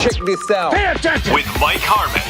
Check this out. Pay attention. With Mike Harmon.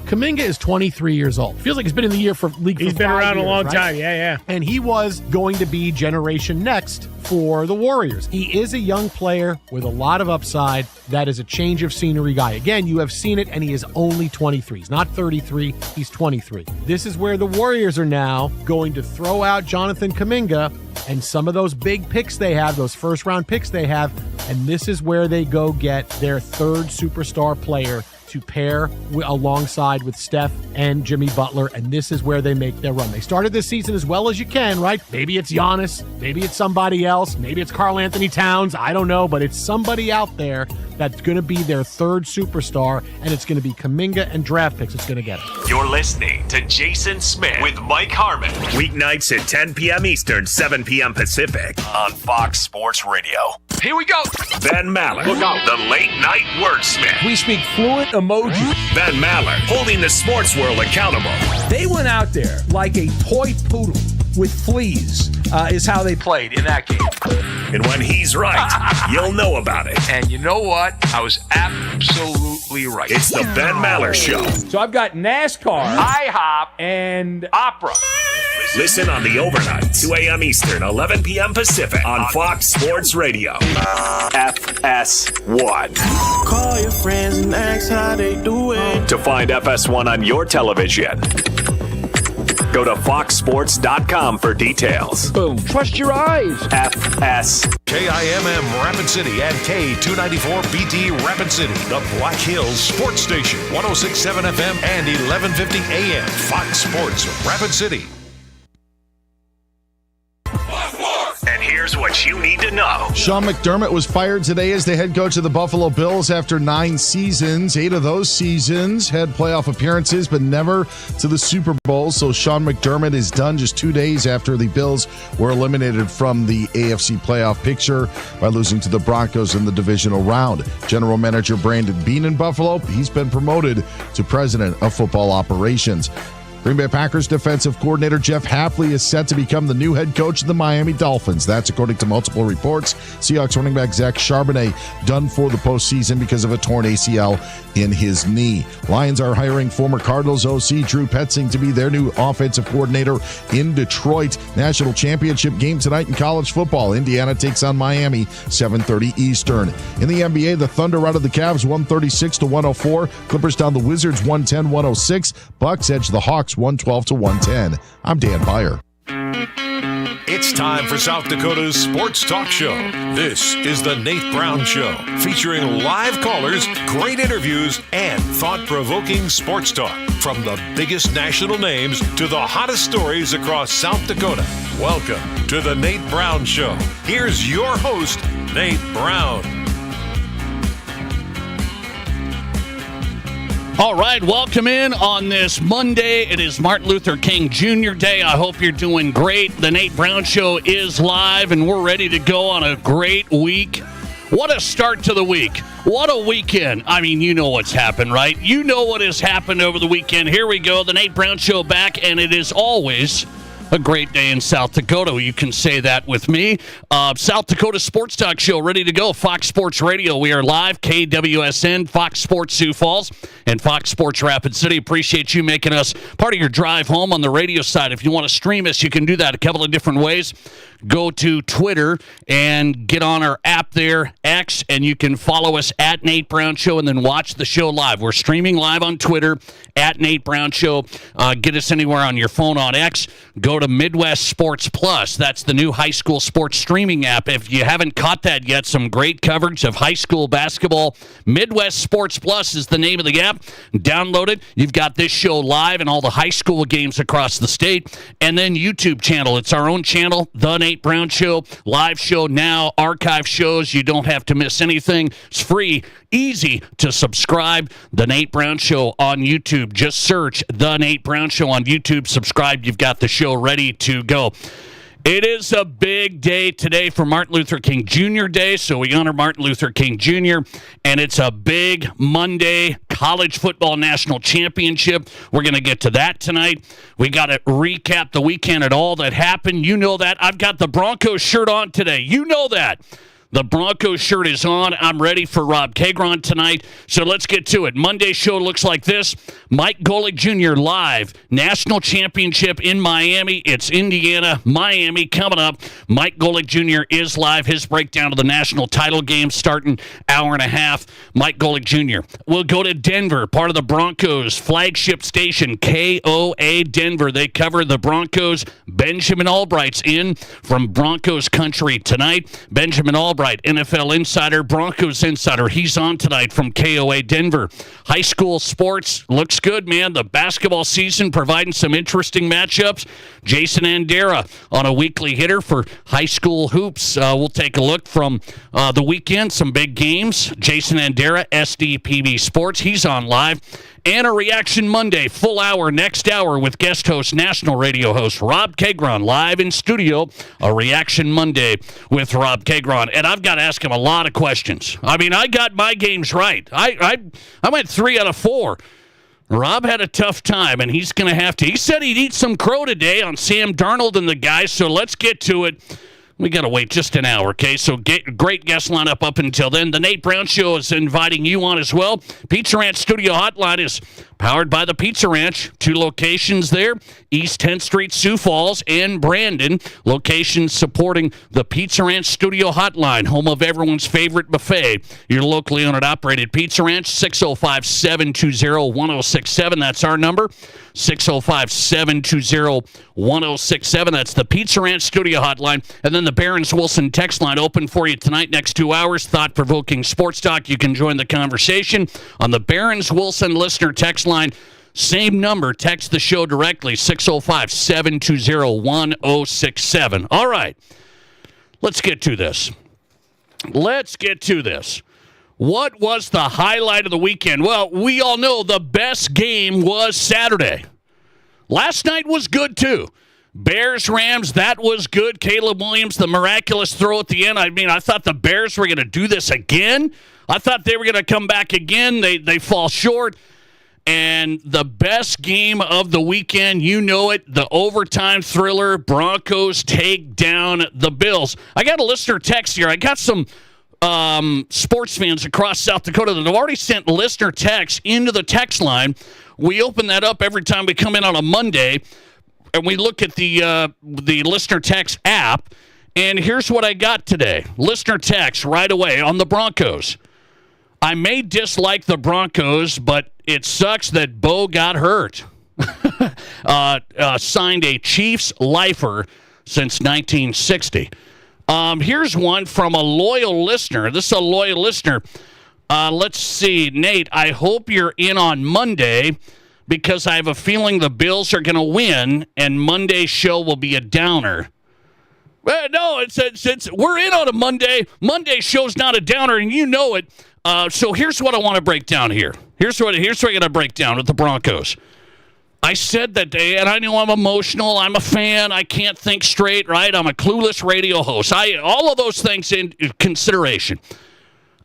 Kuminga is 23 years old. Feels like he's been in the league for He's been around a long time. Yeah. And he was going to be Generation Next for the Warriors. He is a young player with a lot of upside. That is a change of scenery guy. Again, you have seen it, and he is only 23. He's not 33. He's 23. This is where the Warriors are now going to throw out Jonathan Kuminga and some of those big picks they have, those first-round picks they have, and this is where they go get their third superstar player to pair alongside with Steph and Jimmy Butler, and this is where they make their run. They started this season as well as you can, right? Maybe it's Giannis, maybe it's somebody else, maybe it's Karl Anthony Towns, I don't know, but it's somebody out there that's going to be their third superstar, and it's going to be Kuminga and draft picks it's going to get. You're listening to Jason Smith with Mike Harmon. Weeknights at 10 p.m. Eastern, 7 p.m. Pacific on Fox Sports Radio. Here we go. Ben Maller, Look out. the late night wordsmith. We speak fluent emoji. Ben Maller, holding the sports world accountable. They went out there like a toy poodle with fleas, is how they played in that game. And when he's right, you'll know about it. And you know what? I was absolutely right. It's the Ben Maller Show. So I've got NASCAR, IHOP and Opera. Listen on the overnight, 2 a.m. Eastern, 11 p.m. Pacific on Fox Sports Radio. FS1. Call your friends and ask how they doing. To find FS1 on your television, go to foxsports.com for details. boom. Trust your eyes. FS. KIMM Rapid City and K294BT Rapid City, the Black Hills Sports Station, 106.7 FM and 1150 AM. Fox Sports Rapid City. And here's what you need to know. Sean McDermott was fired today as the head coach of the Buffalo Bills after 9 seasons. 8 of those seasons had playoff appearances, but never to the Super Bowl. So Sean McDermott is done just 2 days after the Bills were eliminated from the AFC playoff picture by losing to the Broncos in the divisional round. General Manager Brandon Beane in Buffalo, he's been promoted to president of football operations. Green Bay Packers defensive coordinator Jeff Hafley is set to become the new head coach of the Miami Dolphins. That's according to multiple reports. Seahawks running back Zach Charbonnet done for the postseason because of a torn ACL in his knee. Lions are hiring former Cardinals OC Drew Petzing to be their new offensive coordinator in Detroit. National championship game tonight in college football. Indiana takes on Miami, 7:30 Eastern. In the NBA, the Thunder routed the Cavs 136-104. Clippers down the Wizards 110-106. Bucks edge the Hawks 112-110. I'm Dan Beyer. It's time for South Dakota's Sports Talk Show. This is the Nate Brown Show, featuring live callers, great interviews, and thought-provoking sports talk. From the biggest national names to the hottest stories across South Dakota. Welcome to the Nate Brown Show. Here's your host, Nate Brown. All right, welcome in on this Monday. It is Martin Luther King Jr. Day. I hope you're doing great. The Nate Brown Show is live, and we're ready to go on a great week. What a start to the week. What a weekend. I mean, you know what's happened, right? You know what has happened over the weekend. Here we go, the Nate Brown Show back, and it is always a great day in South Dakota. You can say that with me. South Dakota Sports Talk Show ready to go. Fox Sports Radio. We are live. KWSN, Fox Sports Sioux Falls, and Fox Sports Rapid City. Appreciate you making us part of your drive home on the radio side. If you want to stream us, you can do that a couple of different ways. Go to Twitter and get on our app there, X, and you can follow us at Nate Brown Show and then watch the show live. We're streaming live on Twitter at Nate Brown Show. Get us anywhere on your phone on X. Go to Midwest Sports Plus. That's the new high school sports streaming app. If you haven't caught that yet, some great coverage of high school basketball. Midwest Sports Plus is the name of the app. Download it. You've got this show live and all the high school games across the state. And then YouTube channel. It's our own channel, The Nate Brown Show, live show now, archive shows. You don't have to miss anything. It's free, easy to subscribe. The Nate Brown Show on YouTube. Just search The Nate Brown Show on YouTube. Subscribe. You've got the show ready to go. It is a big day today for Martin Luther King Jr. Day, so we honor Martin Luther King Jr., and it's a big Monday college football national championship. We're going to get to that tonight. We got to recap the weekend and all that happened. You know that. I've got the Broncos shirt on today. You know that. The Broncos shirt is on. I'm ready for Rob Cagron tonight, so let's get to it. Monday show looks like this. Mike Golic Jr. live. National championship in Miami. It's Indiana, Miami coming up. Mike Golic Jr. is live. His breakdown of the national title game starting hour and a half. Mike Golic Jr. We'll go to Denver, part of the Broncos flagship station, KOA Denver. They cover the Broncos. Benjamin Albright's in from Broncos country tonight. Benjamin Albright, NFL insider, Broncos insider. He's on tonight from KOA Denver. High school sports looks good, man. The basketball season providing some interesting matchups. Jason Andera on a weekly hitter for high school hoops. We'll take a look from the weekend. Some big games. Jason Andera, SDPB Sports. He's on live. And a Reaction Monday, full hour, next hour with guest host, national radio host Rob Cagron, live in studio. A Reaction Monday with Rob Cagron. And I've got to ask him a lot of questions. I mean, I got my games right. I went 3 out of 4. Rob had a tough time, and he's going to have to. He said he'd eat some crow today on Sam Darnold and the guys, so let's get to it. We got to wait just an hour, okay? So great guest lineup up until then. The Nate Brown Show is inviting you on as well. Pizza Ranch Studio Hotline is powered by the Pizza Ranch. 2 locations there, East 10th Street, Sioux Falls, and Brandon. Locations supporting the Pizza Ranch Studio Hotline, home of everyone's favorite buffet. Your locally owned and operated Pizza Ranch, 605-720-1067. That's our number, 605-720-1067. That's the Pizza Ranch Studio Hotline. And then the Barron's Wilson text line open for you tonight, next 2 hours. Thought-provoking sports talk. You can join the conversation on the Barron's Wilson listener text line. Same number. Text the show directly, 605-720-1067. All right. Let's get to this. What was the highlight of the weekend? Well, we all know the best game was Saturday. Last night was good, too. Bears-Rams, that was good. Caleb Williams, the miraculous throw at the end. I mean, I thought the Bears were going to do this again. I thought they were going to come back again. They fall short. And the best game of the weekend, you know it, the overtime thriller, Broncos take down the Bills. I got a listener text here. I got some sports fans across South Dakota that have already sent listener texts into the text line. We open that up every time we come in on a Monday, and we look at the listener text app, and here's what I got today. Listener text right away on the Broncos. I may dislike the Broncos, but it sucks that Bo got hurt. Signed a Chiefs lifer since 1960. Here's one from a loyal listener. This is a loyal listener. Let's see. Nate, I hope you're in on Monday because I have a feeling the Bills are going to win, and Monday's show will be a downer. No, it's we're in on a Monday. Monday's show's not a downer, and you know it. So here's what I want to break down here. Here's what I'm going to break down with the Broncos. I said that day, and I know I'm emotional. I'm a fan. I can't think straight, right? I'm a clueless radio host. All of those things in consideration.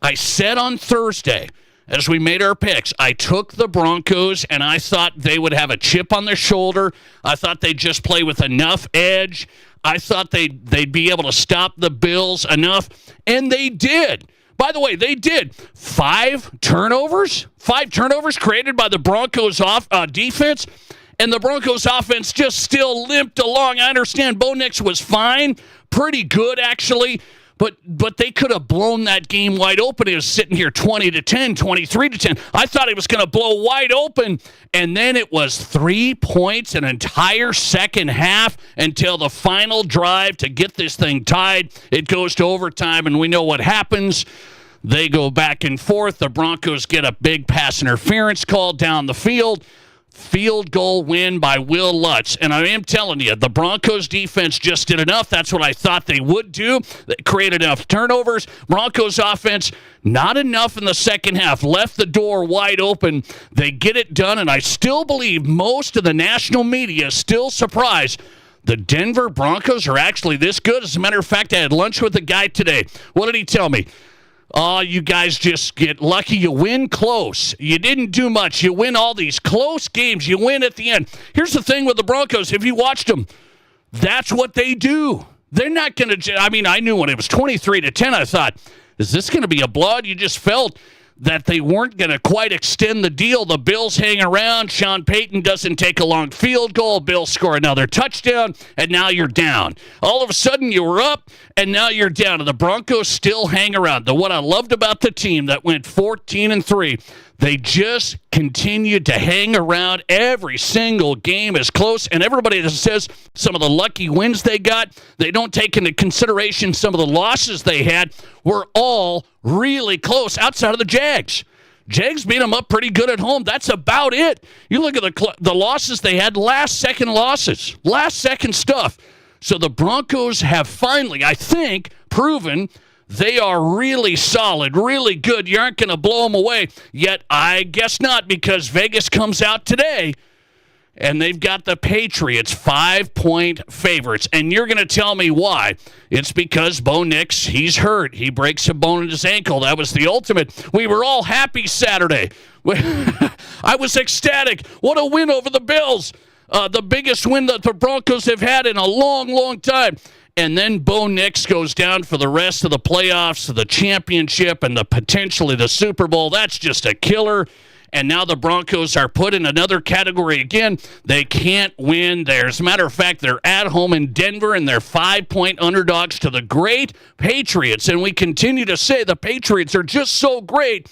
I said on Thursday, as we made our picks, I took the Broncos, and I thought they would have a chip on their shoulder. I thought they'd just play with enough edge. I thought they'd be able to stop the Bills enough, and they did. By the way, they did 5 turnovers created by the Broncos defense, and the Broncos offense just still limped along. I understand Bo Nix was fine, pretty good actually, but they could have blown that game wide open. It was sitting here 20-10, 23-10. I thought it was going to blow wide open, and then it was 3 points an entire second half until the final drive to get this thing tied. It goes to overtime, and we know what happens. They go back and forth. The Broncos get a big pass interference call down the field. Field goal win by Will Lutz. And I am telling you, the Broncos defense just did enough. That's what I thought they would do. They created enough turnovers. Broncos offense, not enough in the second half. Left the door wide open. They get it done, and I still believe most of the national media is still surprised the Denver Broncos are actually this good. As a matter of fact, I had lunch with a guy today. What did he tell me? Oh, you guys just get lucky. You win close. You didn't do much. You win all these close games. You win at the end. Here's the thing with the Broncos. If you watched them, that's what they do. They're not going to. I mean, I knew when it was 23-10, I thought, is this going to be a blowout? You just felt that they weren't going to quite extend the deal. The Bills hang around. Sean Payton doesn't take a long field goal. Bills score another touchdown, and now you're down. All of a sudden, you were up, and now you're down. And the Broncos still hang around. What I loved about the team that went 14-3, they just continued to hang around. Every single game is close, and everybody that says some of the lucky wins they got, they don't take into consideration some of the losses they had, were all really close outside of the Jags. Jags beat them up pretty good at home. That's about it. You look at the losses they had, last-second losses, last-second stuff. So the Broncos have finally, I think, proven they are really solid, really good. You aren't going to blow them away. Yet, I guess not, because Vegas comes out today, and they've got the Patriots 5-point favorites. And you're going to tell me why. It's because Bo Nix, he's hurt. He breaks a bone in his ankle. That was the ultimate. We were all happy Saturday. I was ecstatic. What a win over the Bills. The biggest win that the Broncos have had in a long, long time. And then Bo Nix goes down for the rest of the playoffs, the championship, and potentially the Super Bowl. That's just a killer. And now the Broncos are put in another category again. They can't win. As a matter of fact, they're at home in Denver, and they're 5-point underdogs to the great Patriots. And we continue to say the Patriots are just so great.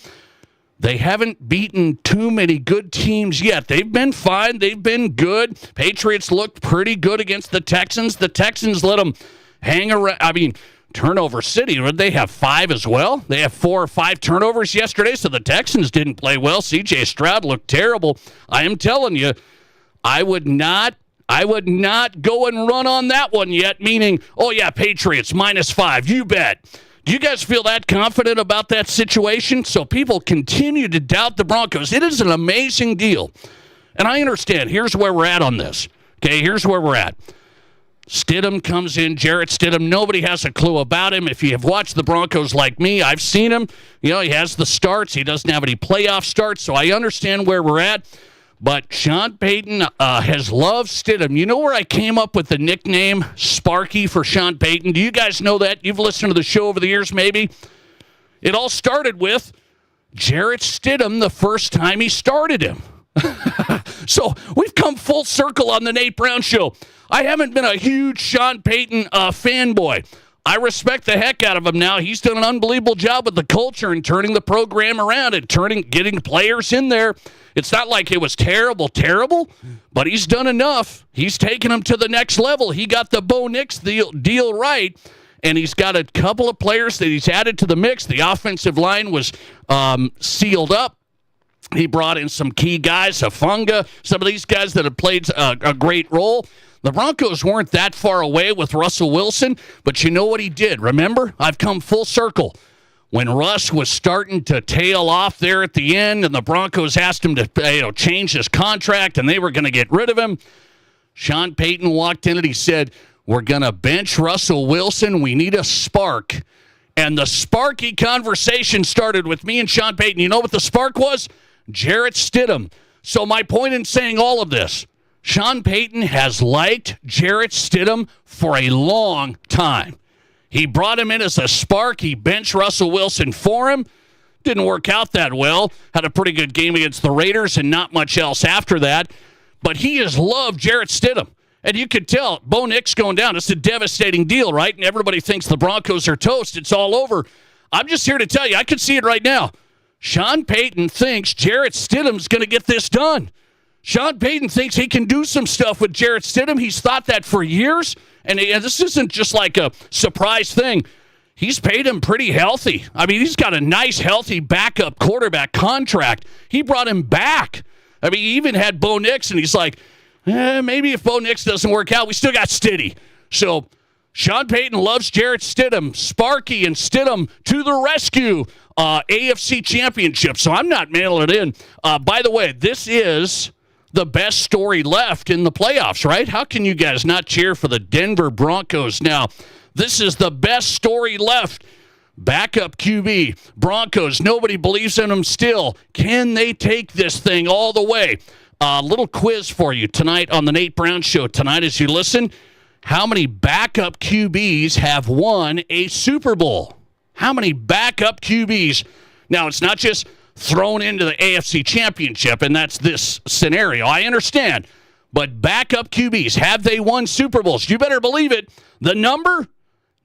They haven't beaten too many good teams yet. They've been fine. They've been good. Patriots looked pretty good against the Texans. The Texans let them hang around. I mean, turnover city. Would they have 5 as well? They have 4 or 5 turnovers yesterday, so the Texans didn't play well. C.J. Stroud looked terrible. I am telling you, I would not go and run on that one yet, meaning, oh, yeah, Patriots, -5. You bet. Do you guys feel that confident about that situation? So people continue to doubt the Broncos. It is an amazing deal. And I understand. Here's where we're at on this. Okay, here's where we're at. Stidham comes in, Jarrett Stidham. Nobody has a clue about him. If you have watched the Broncos like me, I've seen him. You know, he has the starts. He doesn't have any playoff starts, so I understand where we're at. But Sean Payton has loved Stidham. You know where I came up with the nickname Sparky for Sean Payton? Do you guys know that? You've listened to the show over the years, maybe? It all started with Jarrett Stidham the first time he started him. So we've come full circle on the Nate Brown Show. I haven't been a huge Sean Payton fanboy. I respect the heck out of him now. He's done an unbelievable job with the culture and turning the program around and getting players in there. It's not like it was terrible, but he's done enough. He's taken them to the next level. He got the Bo Nix deal right, and he's got a couple of players that he's added to the mix. The offensive line was sealed up. He brought in some key guys, Hufanga, some of these guys that have played a great role. The Broncos weren't that far away with Russell Wilson, but you know what he did? Remember? I've come full circle. When Russ was starting to tail off there at the end and the Broncos asked him to change his contract and they were going to get rid of him, Sean Payton walked in and he said, we're going to bench Russell Wilson. We need a spark. And the sparky conversation started with me and Sean Payton. You know what the spark was? Jarrett Stidham. So my point in saying all of this, Sean Payton has liked Jarrett Stidham for a long time. He brought him in as a spark. He benched Russell Wilson for him. Didn't work out that well. Had a pretty good game against the Raiders and not much else after that. But he has loved Jarrett Stidham. And you could tell, Bo Nix going down, it's a devastating deal, right? And everybody thinks the Broncos are toast. It's all over. I'm just here to tell you, I can see it right now. Sean Payton thinks Jarrett Stidham's going to get this done. Sean Payton thinks he can do some stuff with Jarrett Stidham. He's thought that for years. And this isn't just like a surprise thing. He's paid him pretty healthy. I mean, he's got a nice, healthy backup quarterback contract. He brought him back. I mean, he even had Bo Nix, and he's like, maybe if Bo Nix doesn't work out, we still got Stiddy. So Sean Payton loves Jarrett Stidham. Sparky and Stidham to the rescue. AFC Championship. So I'm not mailing it in. By the way, this is the best story left in the playoffs, right? How can you guys not cheer for the Denver Broncos now? This is the best story left. Backup QB, Broncos, nobody believes in them still. Can they take this thing all the way? Little quiz for you tonight on the Nate Brown Show. Tonight as you listen, How many backup QBs have won a Super Bowl? How many backup QBs? Now, it's not just thrown into the AFC Championship, and that's this scenario. I understand. But backup QBs, have they won Super Bowls? You better believe it. The number?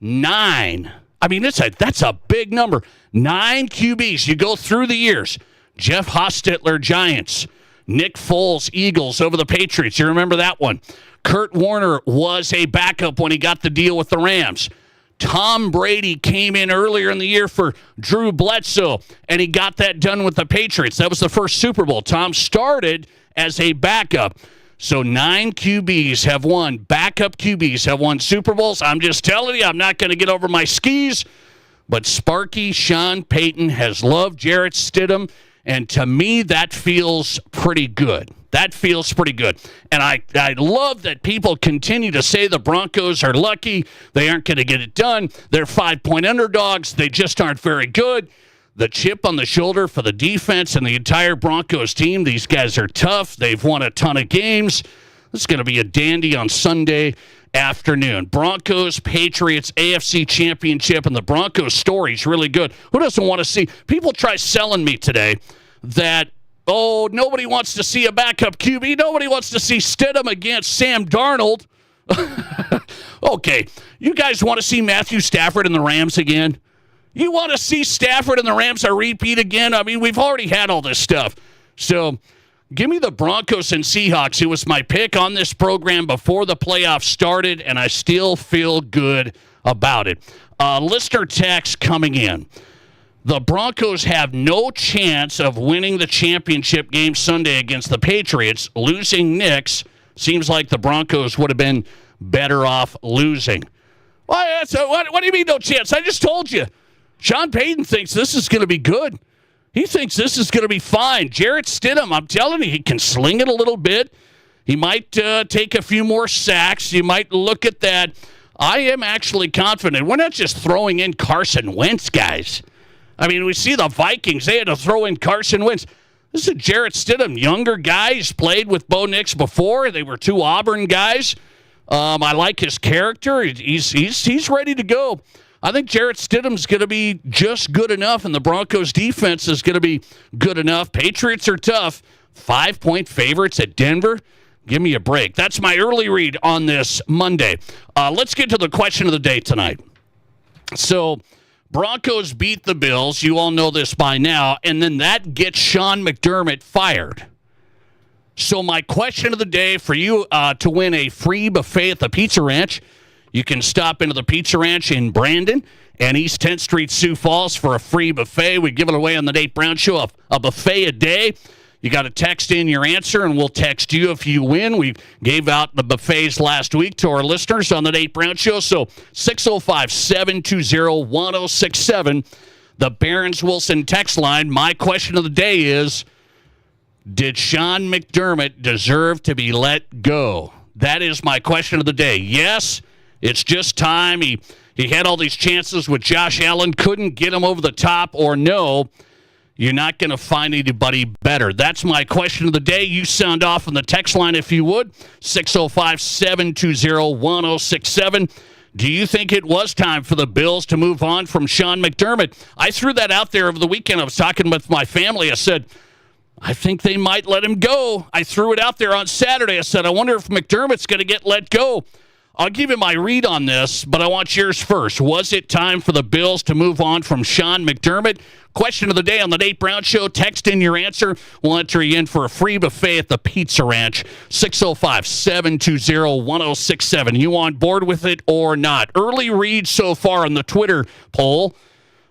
9. I mean, that's a big number. 9 QBs. You go through the years. Jeff Hostetler, Giants. Nick Foles, Eagles over the Patriots. You remember that one. Kurt Warner was a backup when he got the deal with the Rams. Tom Brady came in earlier in the year for Drew Bledsoe, and he got that done with the Patriots. That was the first Super Bowl. Tom started as a backup. So 9 QBs have won, backup QBs have won Super Bowls. I'm just telling you, I'm not going to get over my skis. But Sparky Sean Payton has loved Jarrett Stidham, and to me, that feels pretty good. That feels pretty good. And I love that people continue to say the Broncos are lucky. They aren't going to get it done. They're 5-point underdogs. They just aren't very good. The chip on the shoulder for the defense and the entire Broncos team. These guys are tough. They've won a ton of games. This is going to be a dandy on Sunday afternoon. Broncos, Patriots, AFC Championship, and the Broncos story is really good. Who doesn't want to see? People try selling me today that, oh, nobody wants to see a backup QB. Nobody wants to see Stidham against Sam Darnold. Okay, you guys want to see Matthew Stafford and the Rams again? You want to see Stafford and the Rams a repeat again? I mean, we've already had all this stuff. So give me the Broncos and Seahawks. It was my pick on this program before the playoffs started, and I still feel good about it. Listener text coming in. The Broncos have no chance of winning the championship game Sunday against the Patriots. Losing Knicks seems like the Broncos would have been better off losing. Well, what do you mean no chance? I just told you. Sean Payton thinks this is going to be good. He thinks this is going to be fine. Jarrett Stidham, I'm telling you, he can sling it a little bit. He might take a few more sacks. You might look at that. I am actually confident. We're not just throwing in Carson Wentz, guys. I mean, we see the Vikings. They had to throw in Carson Wentz. This is a Jarrett Stidham, younger guy. He's played with Bo Nix before. They were 2 Auburn guys. I like his character. He's ready to go. I think Jarrett Stidham's going to be just good enough, and the Broncos' defense is going to be good enough. Patriots are tough. 5-point favorites at Denver. Give me a break. That's my early read on this Monday. Let's get to the question of the day tonight. So, Broncos beat the Bills. You all know this by now. And then that gets Sean McDermott fired. So my question of the day for you to win a free buffet at the Pizza Ranch, you can stop into the Pizza Ranch in Brandon and East 10th Street, Sioux Falls for a free buffet. We give it away on the Nate Brown Show, a buffet a day. You got to text in your answer, and we'll text you if you win. We gave out the buffets last week to our listeners on the Nate Brown Show. So 605-720-1067, the Barron's Wilson text line. My question of the day is, did Sean McDermott deserve to be let go? That is my question of the day. Yes, it's just time. He had all these chances with Josh Allen, couldn't get him over the top, or no, you're not going to find anybody better. That's my question of the day. You sound off on the text line if you would. 605-720-1067. Do you think it was time for the Bills to move on from Sean McDermott? I threw that out there over the weekend. I was talking with my family. I said, I think they might let him go. I threw it out there on Saturday. I said, I wonder if McDermott's going to get let go. I'll give you my read on this, but I want yours first. Was it time for the Bills to move on from Sean McDermott? Question of the day on the Nate Brown Show. Text in your answer. We'll enter you in for a free buffet at the Pizza Ranch. 605-720-1067. You on board with it or not? Early read so far on the Twitter poll.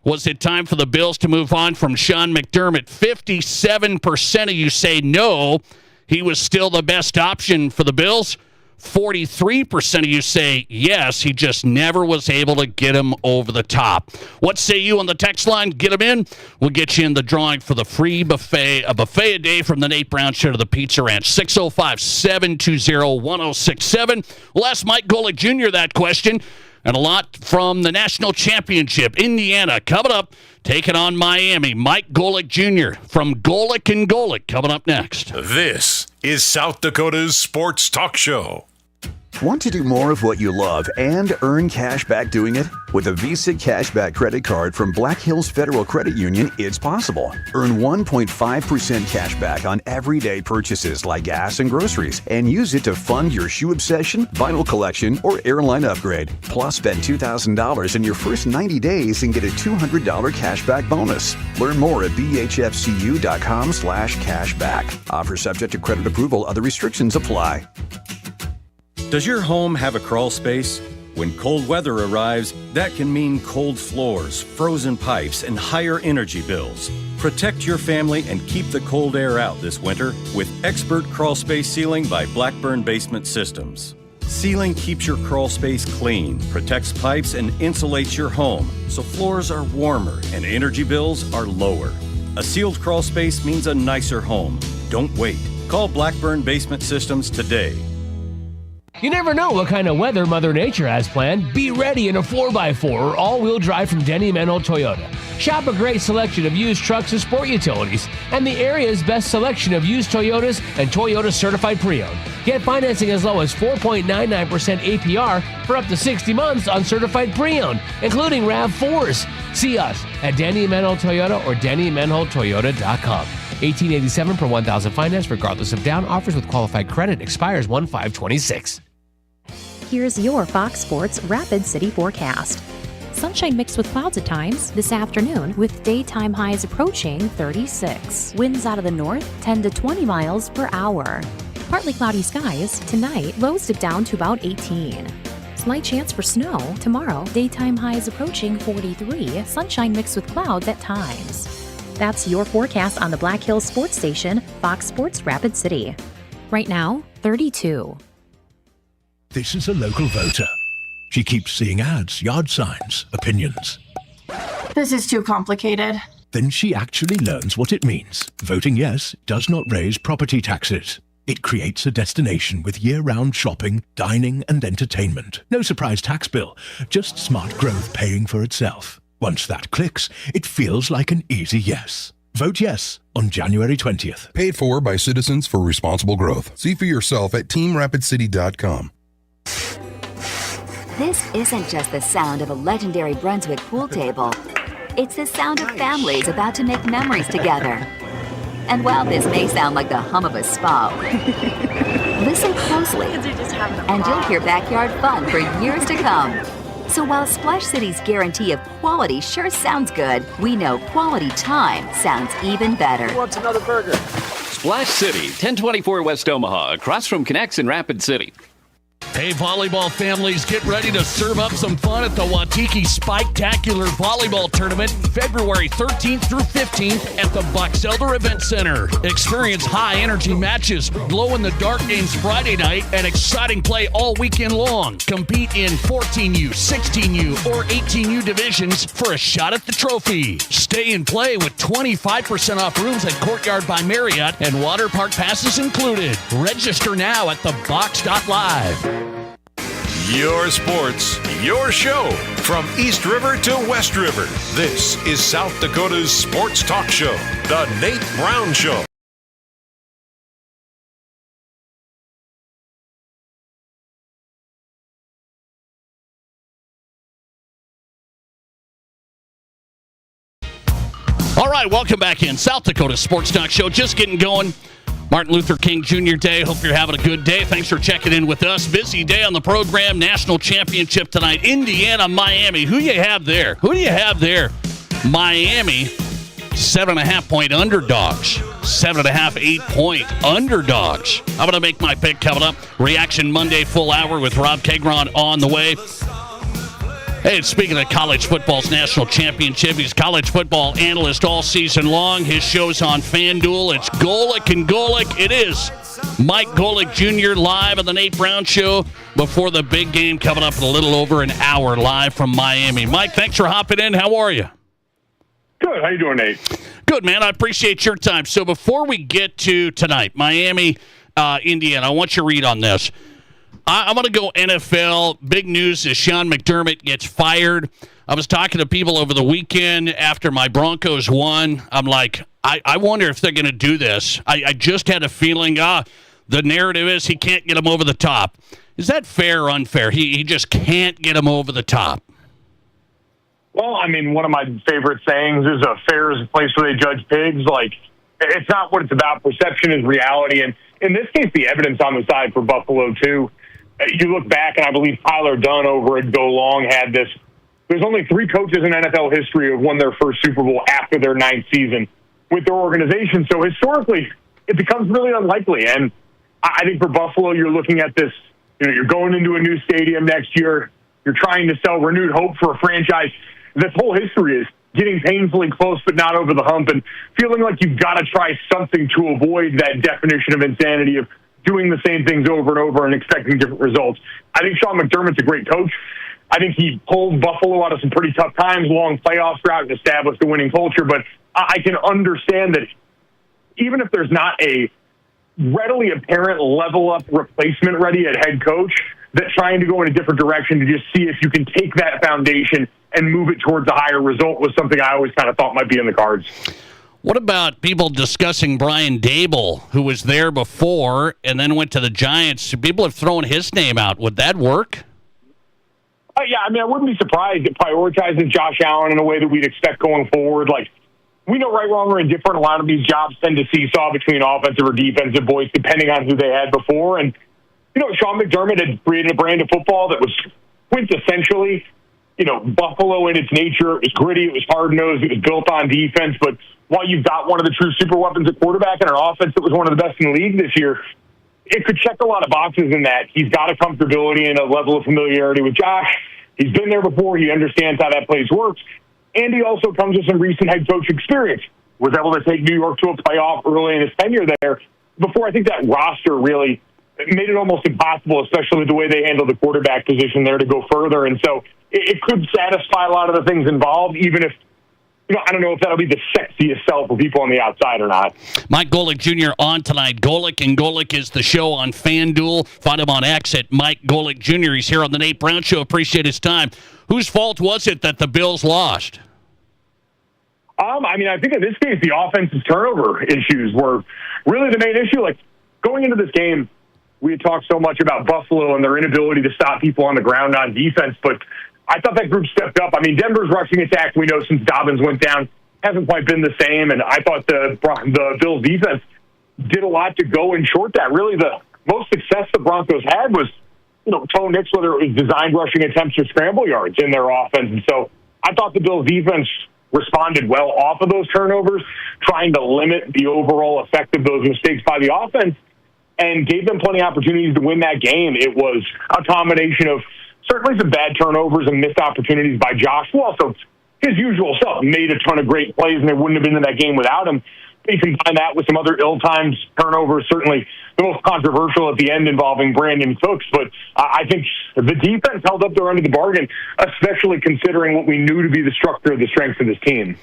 Was it time for the Bills to move on from Sean McDermott? 57% of you say no. He was still the best option for the Bills. 43% of you say yes, he just never was able to get him over the top. What say you on the text line? Get him in. We'll get you in the drawing for the free buffet, a buffet a day from the Nate Brown Show to the Pizza Ranch. 605-720-1067. We'll ask Mike Golick Jr. that question. And a lot from the national championship. Indiana coming up, taking on Miami. Mike Golick Jr. from Golick and Golick coming up next. This is South Dakota's Sports Talk Show. Want to do more of what you love and earn cash back doing it? With a Visa Cashback Credit Card from Black Hills Federal Credit Union, it's possible. Earn 1.5% cash back on everyday purchases like gas and groceries, and use it to fund your shoe obsession, vinyl collection, or airline upgrade. Plus, spend $2,000 in your first 90 days and get a $200 cashback bonus. Learn more at bhfcu.com/cashback. Offer subject to credit approval. Other restrictions apply. Does your home have a crawl space? When cold weather arrives, that can mean cold floors, frozen pipes, and higher energy bills. Protect your family and keep the cold air out this winter with Expert Crawl Space Sealing by Blackburn Basement Systems. Sealing keeps your crawl space clean, protects pipes, and insulates your home so floors are warmer and energy bills are lower. A sealed crawl space means a nicer home. Don't wait. Call Blackburn Basement Systems today. You never know what kind of weather Mother Nature has planned. Be ready in a 4x4 or all-wheel drive from Denny Menlo Toyota. Shop a great selection of used trucks and sport utilities and the area's best selection of used Toyotas and Toyota certified pre-owned. Get financing as low as 4.99% APR for up to 60 months on certified pre-owned, including RAV4s. See us at Denny Menlo Toyota or DennyMenloToyota.com. 1887 per 1,000 finance, regardless of down. Offers with qualified credit. Expires 1/5/26. Here's your Fox Sports Rapid City forecast. Sunshine mixed with clouds at times this afternoon, with daytime highs approaching 36. Winds out of the north 10 to 20 miles per hour. Partly cloudy skies tonight, lows dip down to about 18. Slight chance for snow tomorrow, daytime highs approaching 43. Sunshine mixed with clouds at times. That's your forecast on the Black Hills Sports Station, Fox Sports Rapid City. Right now, 32. This is a local voter. She keeps seeing ads, yard signs, opinions. This is too complicated. Then she actually learns what it means. Voting yes does not raise property taxes. It creates a destination with year-round shopping, dining, and entertainment. No surprise tax bill, just smart growth paying for itself. Once that clicks, it feels like an easy yes. Vote yes on January 20th. Paid for by Citizens for Responsible Growth. See for yourself at teamrapidcity.com. This isn't just the sound of a legendary Brunswick pool table. It's the sound of families about to make memories together. And while this may sound like the hum of a spa, listen closely, and you'll hear backyard fun for years to come. So while Splash City's guarantee of quality sure sounds good, we know quality time sounds even better. Who wants another burger? Splash City, 1024 West Omaha, across from Connects in Rapid City. Hey, volleyball families, get ready to serve up some fun at the Waikiki Spike-tacular Volleyball Tournament February 13th through 15th at the Box Elder Event Center. Experience high-energy matches, glow-in-the-dark games Friday night, and exciting play all weekend long. Compete in 14U, 16U, or 18U divisions for a shot at the trophy. Stay and play with 25% off rooms at Courtyard by Marriott and water park passes included. Register now at thebox.live. Your sports, your show. From East River to West River, this is South Dakota's sports talk show, The Nate Brown Show. All right, welcome back in. South Dakota Sports Talk Show, just getting going. Martin Luther King Jr. Day. Hope you're having a good day. Thanks for checking in with us. Busy day on the program. National championship tonight. Indiana, Miami. Who do you have there? Miami, 7.5-point underdogs. 7.5, 8-point underdogs. I'm going to make my pick coming up. Reaction Monday full hour with Rob Kegron on the way. Hey, speaking of college football's national championship, he's college football analyst all season long. His show's on FanDuel. It's Golic and Golic. It is Mike Golic Jr. live on the Nate Brown Show before the big game coming up in a little over an hour live from Miami. Mike, thanks for hopping in. How are you? Good. How you doing, Nate? Good, man. I appreciate your time. So before we get to tonight, Miami, Indiana, I want your read on this. I'm going to go NFL. Big news is Sean McDermott gets fired. I was talking to people over the weekend after my Broncos won. I'm like, I wonder if they're going to do this. I just had a feeling, the narrative is he can't get him over the top. Is that fair or unfair? He just can't get him over the top. Well, I mean, one of my favorite sayings is a fair is a place where they judge pigs. Like, it's not what it's about. Perception is reality. And in this case, the evidence on the side for Buffalo, too. You look back, and I believe Tyler Dunn over at Go Long had this. There's only 3 coaches in NFL history who have won their first Super Bowl after their 9th season with their organization. So historically, it becomes really unlikely. And I think for Buffalo, you're looking at this, you're going into a new stadium next year. You're trying to sell renewed hope for a franchise. This whole history is getting painfully close but not over the hump and feeling like you've got to try something to avoid that definition of insanity of doing the same things over and over and expecting different results. I think Sean McDermott's a great coach. I think he pulled Buffalo out of some pretty tough times, long playoff drought, and established a winning culture. But I can understand that even if there's not a readily apparent level-up replacement ready at head coach, that trying to go in a different direction to just see if you can take that foundation and move it towards a higher result was something I always kind of thought might be in the cards. What about people discussing Brian Dable, who was there before and then went to the Giants? People have thrown his name out. Would that work? Yeah, I mean, I wouldn't be surprised it prioritizes Josh Allen in a way that we'd expect going forward. Like, we know right, wrong, or indifferent. A lot of these jobs tend to seesaw between offensive or defensive boys, depending on who they had before. And, Sean McDermott had created a brand of football that was quintessentially, Buffalo in its nature. It was gritty. It was hard-nosed. It was built on defense. But while you've got one of the true super weapons at quarterback and an offense that was one of the best in the league this year, it could check a lot of boxes in that. He's got a comfortability and a level of familiarity with Josh. He's been there before. He understands how that place works. And he also comes with some recent head coach experience. Was able to take New York to a playoff early in his tenure there before I think that roster really made it almost impossible, especially with the way they handled the quarterback position there, to go further. And so it could satisfy a lot of the things involved, even if, I don't know if that'll be the sexiest sell for people on the outside or not. Mike Golic Jr. on tonight. Golic and Golic is the show on FanDuel. Find him on X at Mike Golic Jr. He's here on the Nate Brown Show. Appreciate his time. Whose fault was it that the Bills lost? I mean, I think in this case, the offensive turnover issues were really the main issue. Like, going into this game, we had talked so much about Buffalo and their inability to stop people on the ground on defense, but I thought that group stepped up. I mean, Denver's rushing attack, we know since Dobbins went down, hasn't quite been the same, and I thought the Bills' defense did a lot to go and short that. Really, the most success the Broncos had was, Toe Nix, whether it was designed rushing attempts or scramble yards in their offense. And so I thought the Bills' defense responded well off of those turnovers, trying to limit the overall effect of those mistakes by the offense, and gave them plenty of opportunities to win that game. It was a combination of certainly some bad turnovers and missed opportunities by Josh, who also, his usual self, made a ton of great plays, and they wouldn't have been in that game without him. You combine that with some other ill-timed turnovers, certainly the most controversial at the end involving Brandon Cooks. But I think the defense held up their end of the bargain, especially considering what we knew to be the structure of the strengths of this team.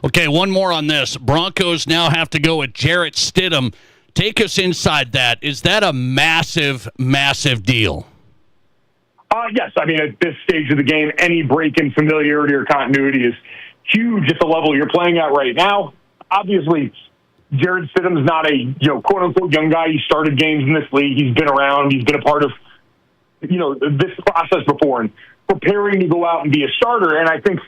Okay, one more on this. Broncos now have to go with Jarrett Stidham. Take us inside that. Is that a massive, massive deal? Yes. I mean, at this stage of the game, any break in familiarity or continuity is huge at the level you're playing at right now. Obviously, Jarrett Stidham's not a, quote-unquote young guy. He started games in this league. He's been around. He's been a part of, this process before and preparing to go out and be a starter. And I think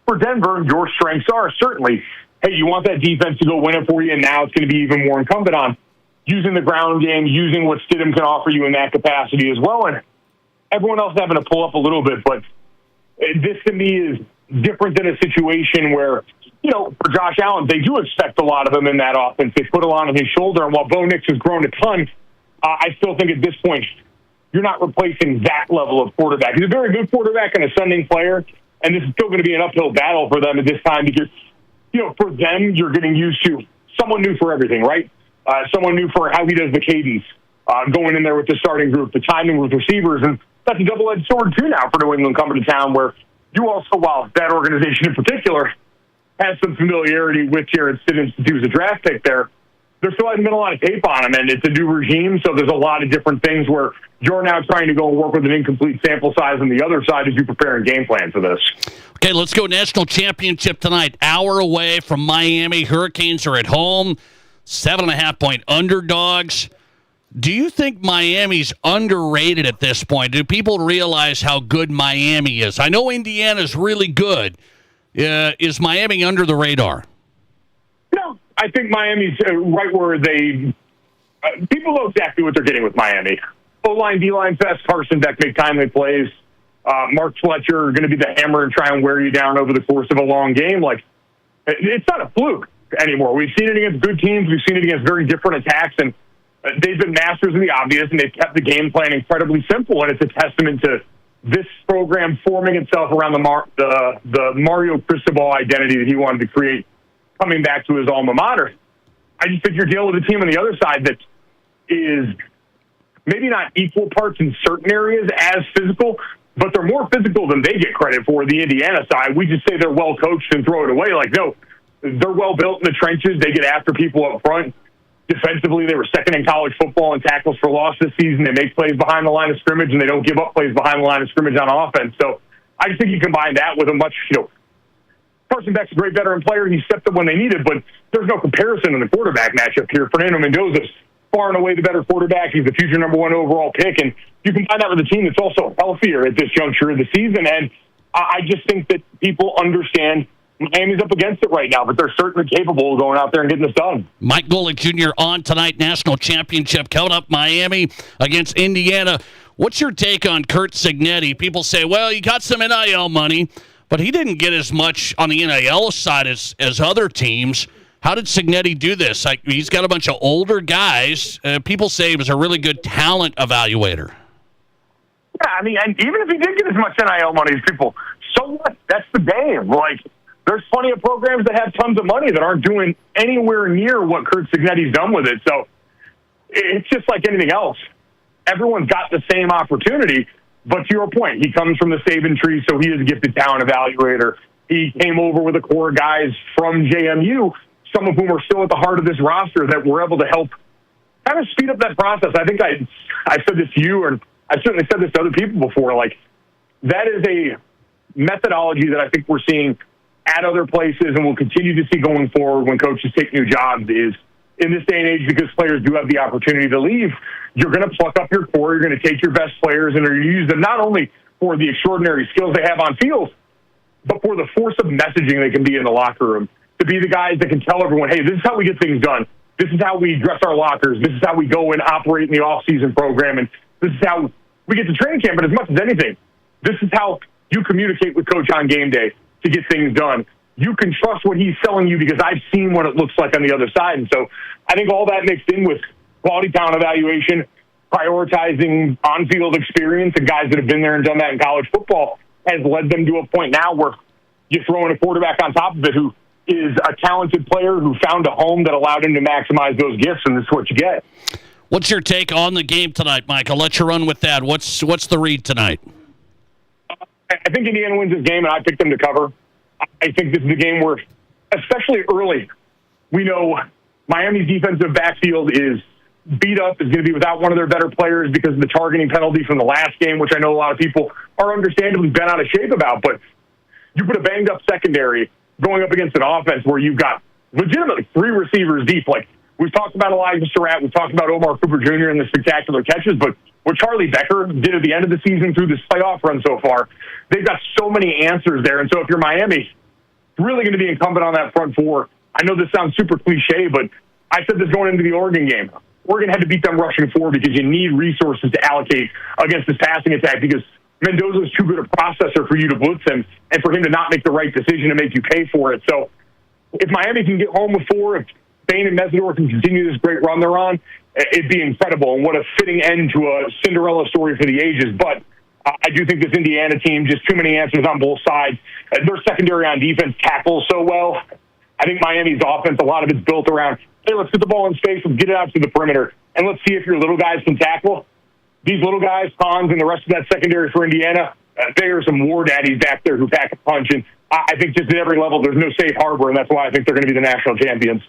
for Denver, your strengths are certainly, hey, you want that defense to go win it for you, and now it's going to be even more incumbent on using the ground game, using what Stidham can offer you in that capacity as well. And everyone else having to pull up a little bit. But this, to me, is different than a situation where, for Josh Allen, they do expect a lot of him in that offense. They put a lot on his shoulder, and while Bo Nix has grown a ton, I still think at this point you're not replacing that level of quarterback. He's a very good quarterback and ascending player, and this is still going to be an uphill battle for them at this time because, for them, you're getting used to someone new for everything, right? Someone new for how he does the cadence, going in there with the starting group, the timing with receivers, and that's a double-edged sword, too, now for New England coming to town, where you also, while that organization in particular has some familiarity with Jarrett Stidham since he was a draft pick there still hasn't been a lot of tape on him, and it's a new regime, so there's a lot of different things where you're now trying to go and work with an incomplete sample size on the other side as you prepare a game plan for this. Okay, let's go national championship tonight. Hour away from Miami. Hurricanes are at home, 7.5-point underdogs. Do you think Miami's underrated at this point? Do people realize how good Miami is? I know Indiana's really good. Is Miami under the radar? No, I think Miami's right where they people know exactly what they're getting with Miami. O-line, D-line fest, Carson Beck make timely plays. Mark Fletcher are going to be the hammer and try and wear you down over the course of a long game. Like, it's not a fluke anymore. We've seen it against good teams. We've seen it against very different attacks, and they've been masters of the obvious, and they've kept the game plan incredibly simple, and it's a testament to this program forming itself around the Mario Cristobal identity that he wanted to create coming back to his alma mater. I just think you're dealing with a team on the other side that is maybe not equal parts in certain areas as physical, but they're more physical than they get credit for, the Indiana side. We just say they're well coached and throw it away. Like, no, they're well built in the trenches. They get after people up front. Defensively, they were second in college football in tackles for loss this season. They make plays behind the line of scrimmage, and they don't give up plays behind the line of scrimmage on offense. So I just think you combine that with a much, Carson Beck's a great veteran player. He stepped up when they needed, but there's no comparison in the quarterback matchup here. Fernando Mendoza's far and away the better quarterback. He's the future number 1 overall pick, and you combine that with a team that's also healthier at this juncture of the season. And I just think that people understand Miami's up against it right now, but they're certainly capable of going out there and getting this done. Mike Golic Jr. on tonight, national championship coming up, Miami against Indiana. What's your take on Curt Cignetti? People say, well, he got some NIL money, but he didn't get as much on the NIL side as other teams. How did Cignetti do this? He's got a bunch of older guys. People say he was a really good talent evaluator. Yeah, I mean, and even if he did get as much NIL money as people, so what? That's the game. Like, there's plenty of programs that have tons of money that aren't doing anywhere near what Curt Cignetti's done with it. So it's just like anything else. Everyone's got the same opportunity, but to your point, he comes from the Saban tree, so he is a gifted talent evaluator. He came over with a core of guys from JMU, some of whom are still at the heart of this roster that were able to help kind of speed up that process. I think I said this to you, and I've certainly said this to other people before. Like, that is a methodology that I think we're seeing at other places and will continue to see going forward when coaches take new jobs. Is in this day and age, because players do have the opportunity to leave, you're going to pluck up your core, you're going to take your best players, and you're use them not only for the extraordinary skills they have on field, but for the force of messaging they can be in the locker room, to be the guys that can tell everyone, hey, this is how we get things done. This is how we dress our lockers. This is how we go and operate in the off-season program. And this is how we get to training camp. But as much as anything, this is how you communicate with Coach on game day to get things done. You can trust what he's selling you because I've seen what it looks like on the other side. And so I think all that mixed in with quality talent evaluation, prioritizing on-field experience and guys that have been there and done that in college football has led them to a point now where you throw in a quarterback on top of it who is a talented player who found a home that allowed him to maximize those gifts, and this is what you get. What's your take on the game tonight, Mike? I'll let you run with that. What's the read tonight? I think Indiana wins this game, and I picked them to cover. I think this is a game where, especially early, we know Miami's defensive backfield is beat up, is going to be without one of their better players because of the targeting penalty from the last game, which I know a lot of people are understandably bent out of shape about. But you put a banged-up secondary going up against an offense where you've got legitimately 3 receivers deep. Like, we've talked about Elijah Surratt, we've talked about Omar Cooper Jr. and the spectacular catches, but what Charlie Becker did at the end of the season through this playoff run so far, they've got so many answers there. And so if you're Miami, it's really going to be incumbent on that front four. I know this sounds super cliche, but I said this going into the Oregon game. Oregon had to beat them rushing 4 because you need resources to allocate against this passing attack because Mendoza is too good a processor for you to blitz him and for him to not make the right decision to make you pay for it. So if Miami can get home with 4, if Bain and Mesidor can continue this great run they're on, it'd be incredible. And what a fitting end to a Cinderella story for the ages. But I do think this Indiana team, just too many answers on both sides. Their secondary on defense tackles so well. I think Miami's offense, a lot of it's built around, hey, let's get the ball in space, let's get it out to the perimeter, and let's see if your little guys can tackle. These little guys, Pons and the rest of that secondary for Indiana, they are some war daddies back there who pack a punch. And I think just at every level, there's no safe harbor, and that's why I think they're going to be the national champions.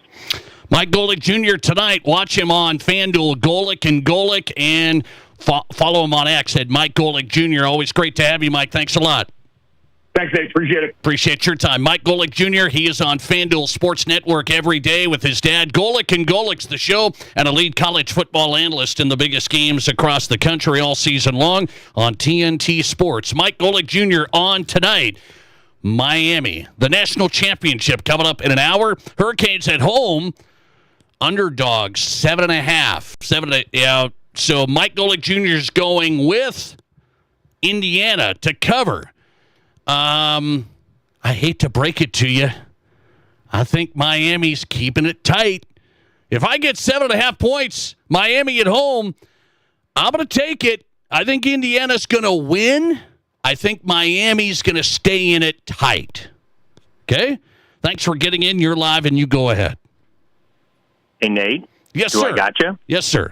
Mike Golic Jr. tonight. Watch him on FanDuel, Golic and Golic, and follow him on X at Mike Golic Jr. Always great to have you, Mike. Thanks a lot. Thanks, Nate. Appreciate it. Appreciate your time. Mike Golic Jr., he is on FanDuel Sports Network every day with his dad. Golic and Golic's the show, and a lead college football analyst in the biggest games across the country all season long on TNT Sports. Mike Golic Jr. on tonight. Miami, the national championship coming up in an hour. Hurricanes at home, underdogs, 7.5. Yeah, so Mike Golic Jr. is going with Indiana to cover. I hate to break it to you. I think Miami's keeping it tight. If I get 7.5 points, Miami at home, I'm going to take it. I think Indiana's going to win. I think Miami's going to stay in it tight. Okay? Thanks for getting in. You're live, and you go ahead. Hey, Nate. Yes, sir. I got you? Yes, sir.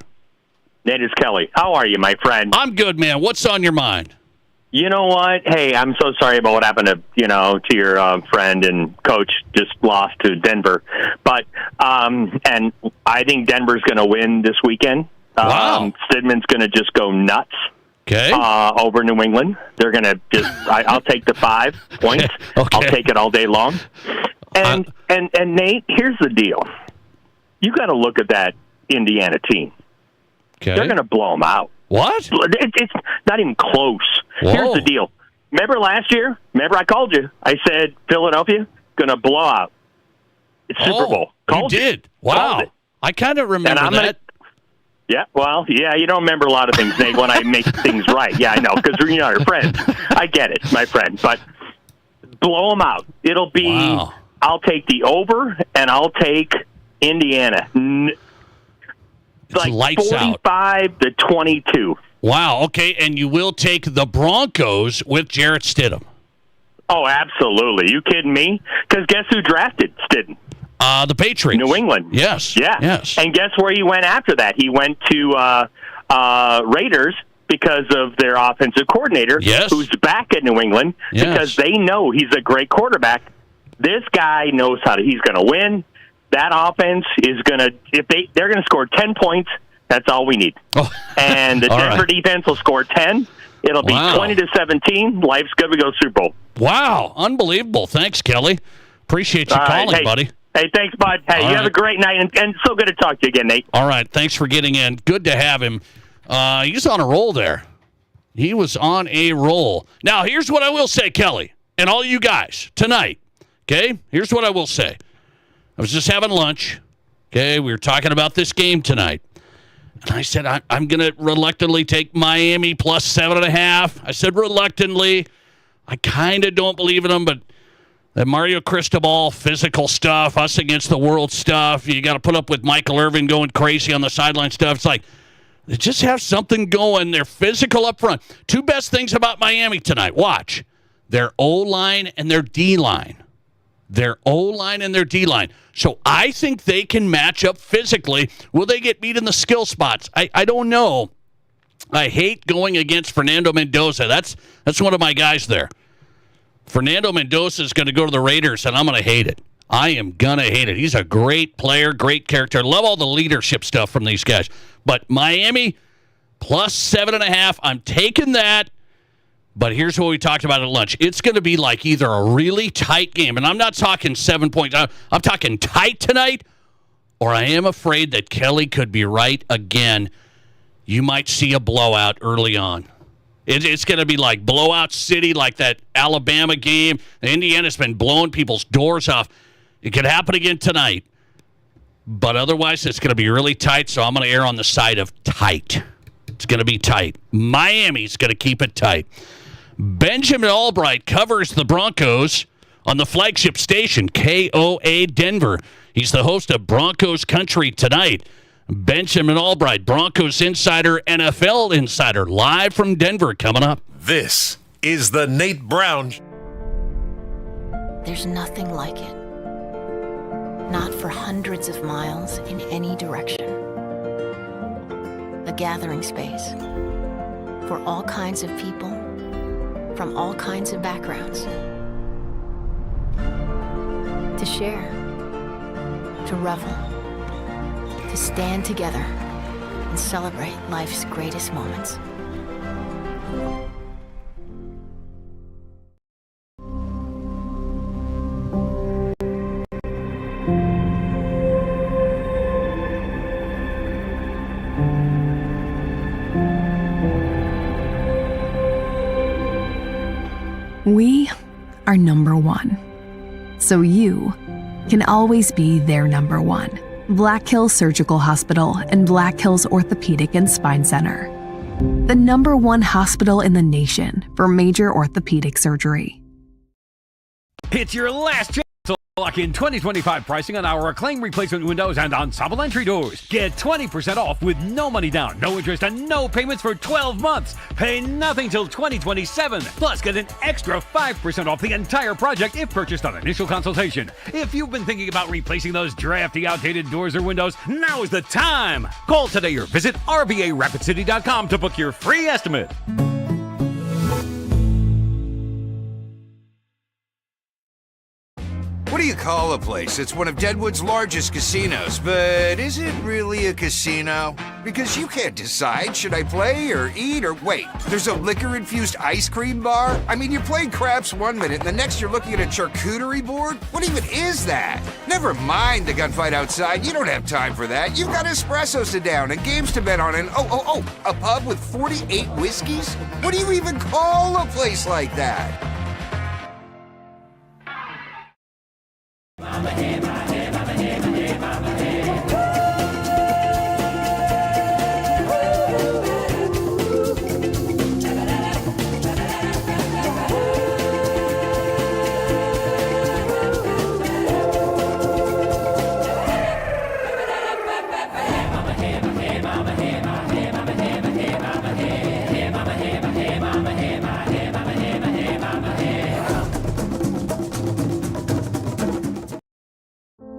Nate, it's Kelly. How are you, my friend? I'm good, man. What's on your mind? You know what? Hey, I'm so sorry about what happened to your friend and coach just lost to Denver. But and I think Denver's going to win this weekend. Wow. Stidman's going to just go nuts. Okay. Over New England. They're going to just I'll take the 5 points. Okay. I'll take it all day long. And Nate, here's the deal. You got to look at that Indiana team. Okay. They're going to blow them out. What? It's not even close. Whoa. Here's the deal. Remember last year? Remember I called you. I said Philadelphia going to blow out. It's Super Bowl. You did. Wow. I kind of remember that. Yeah, well, yeah, you don't remember a lot of things, Nate, when I make things right. Yeah, I know, because you're friends. I get it, my friend. But blow them out. It'll be, Wow. I'll take the over, and I'll take Indiana. Like lights out. 45-22. Wow, okay, and you will take the Broncos with Jarrett Stidham. Oh, absolutely. You kidding me? Because guess who drafted Stidham? The Patriots. New England. Yes. Yeah. Yes. And guess where he went after that? He went to Raiders because of their offensive coordinator, who's back at New England, because they know he's a great quarterback. This guy knows he's going to win. That offense is going to, they're going to score 10 points, that's all we need. Oh. And the Denver defense will score 10. It'll be 20-17. Life's good. We go Super Bowl. Wow. Unbelievable. Thanks, Kelly. Appreciate you calling, buddy. Hey, thanks, bud. Hey, you have a great night, and so good to talk to you again, Nate. All right, thanks for getting in. Good to have him. He's on a roll there. He was on a roll. Now, here's what I will say, Kelly, and all you guys, tonight, okay? Here's what I will say. I was just having lunch, okay? We were talking about this game tonight. And I said, I'm going to reluctantly take Miami plus 7.5. I said reluctantly. I kind of don't believe in them, but that Mario Cristobal physical stuff, us against the world stuff, you got to put up with Michael Irvin going crazy on the sideline stuff. It's like, they just have something going. They're physical up front. Two best things about Miami tonight. Watch. Their O-line and their D-line. Their O-line and their D-line. So I think they can match up physically. Will they get beat in the skill spots? I don't know. I hate going against Fernando Mendoza. That's one of my guys there. Fernando Mendoza is going to go to the Raiders, and I'm going to hate it. I am going to hate it. He's a great player, great character. Love all the leadership stuff from these guys. But Miami, plus 7.5, I'm taking that. But here's what we talked about at lunch. It's going to be like either a really tight game, and I'm not talking 7 points. I'm talking tight tonight, or I am afraid that Kelly could be right again. You might see a blowout early on. It's going to be like blowout city, like that Alabama game. Indiana's been blowing people's doors off. It could happen again tonight. But otherwise, it's going to be really tight, so I'm going to err on the side of tight. It's going to be tight. Miami's going to keep it tight. Benjamin Albright covers the Broncos on the flagship station, KOA Denver. He's the host of Broncos Country tonight. Benjamin Albright, Broncos insider, NFL insider, live from Denver, coming up. This is the Nate Brown. There's nothing like it. Not for hundreds of miles in any direction. A gathering space for all kinds of people from all kinds of backgrounds. To share, to revel, to stand together and celebrate life's greatest moments. We are number one. So you can always be their number one. Black Hills Surgical Hospital and Black Hills Orthopedic and Spine Center. The number one hospital in the nation for major orthopedic surgery. It's your last chance to lock in 2025 pricing on our acclaimed replacement windows and ensemble entry doors. Get 20% off with no money down, no interest, and no payments for 12 months. Pay nothing till 2027. Plus, get an extra 5% off the entire project if purchased on initial consultation. If you've been thinking about replacing those drafty, outdated doors or windows, now is the time. Call today or visit RVARapidCity.com to book your free estimate. What do you call a place? It's one of Deadwood's largest casinos, but is it really a casino? Because you can't decide, should I play or eat or wait? There's a liquor-infused ice cream bar? I mean, you're playing craps one minute, and the next you're looking at a charcuterie board? What even is that? Never mind the gunfight outside, you don't have time for that. You've got espressos to down and games to bet on and a pub with 48 whiskeys? What do you even call a place like that?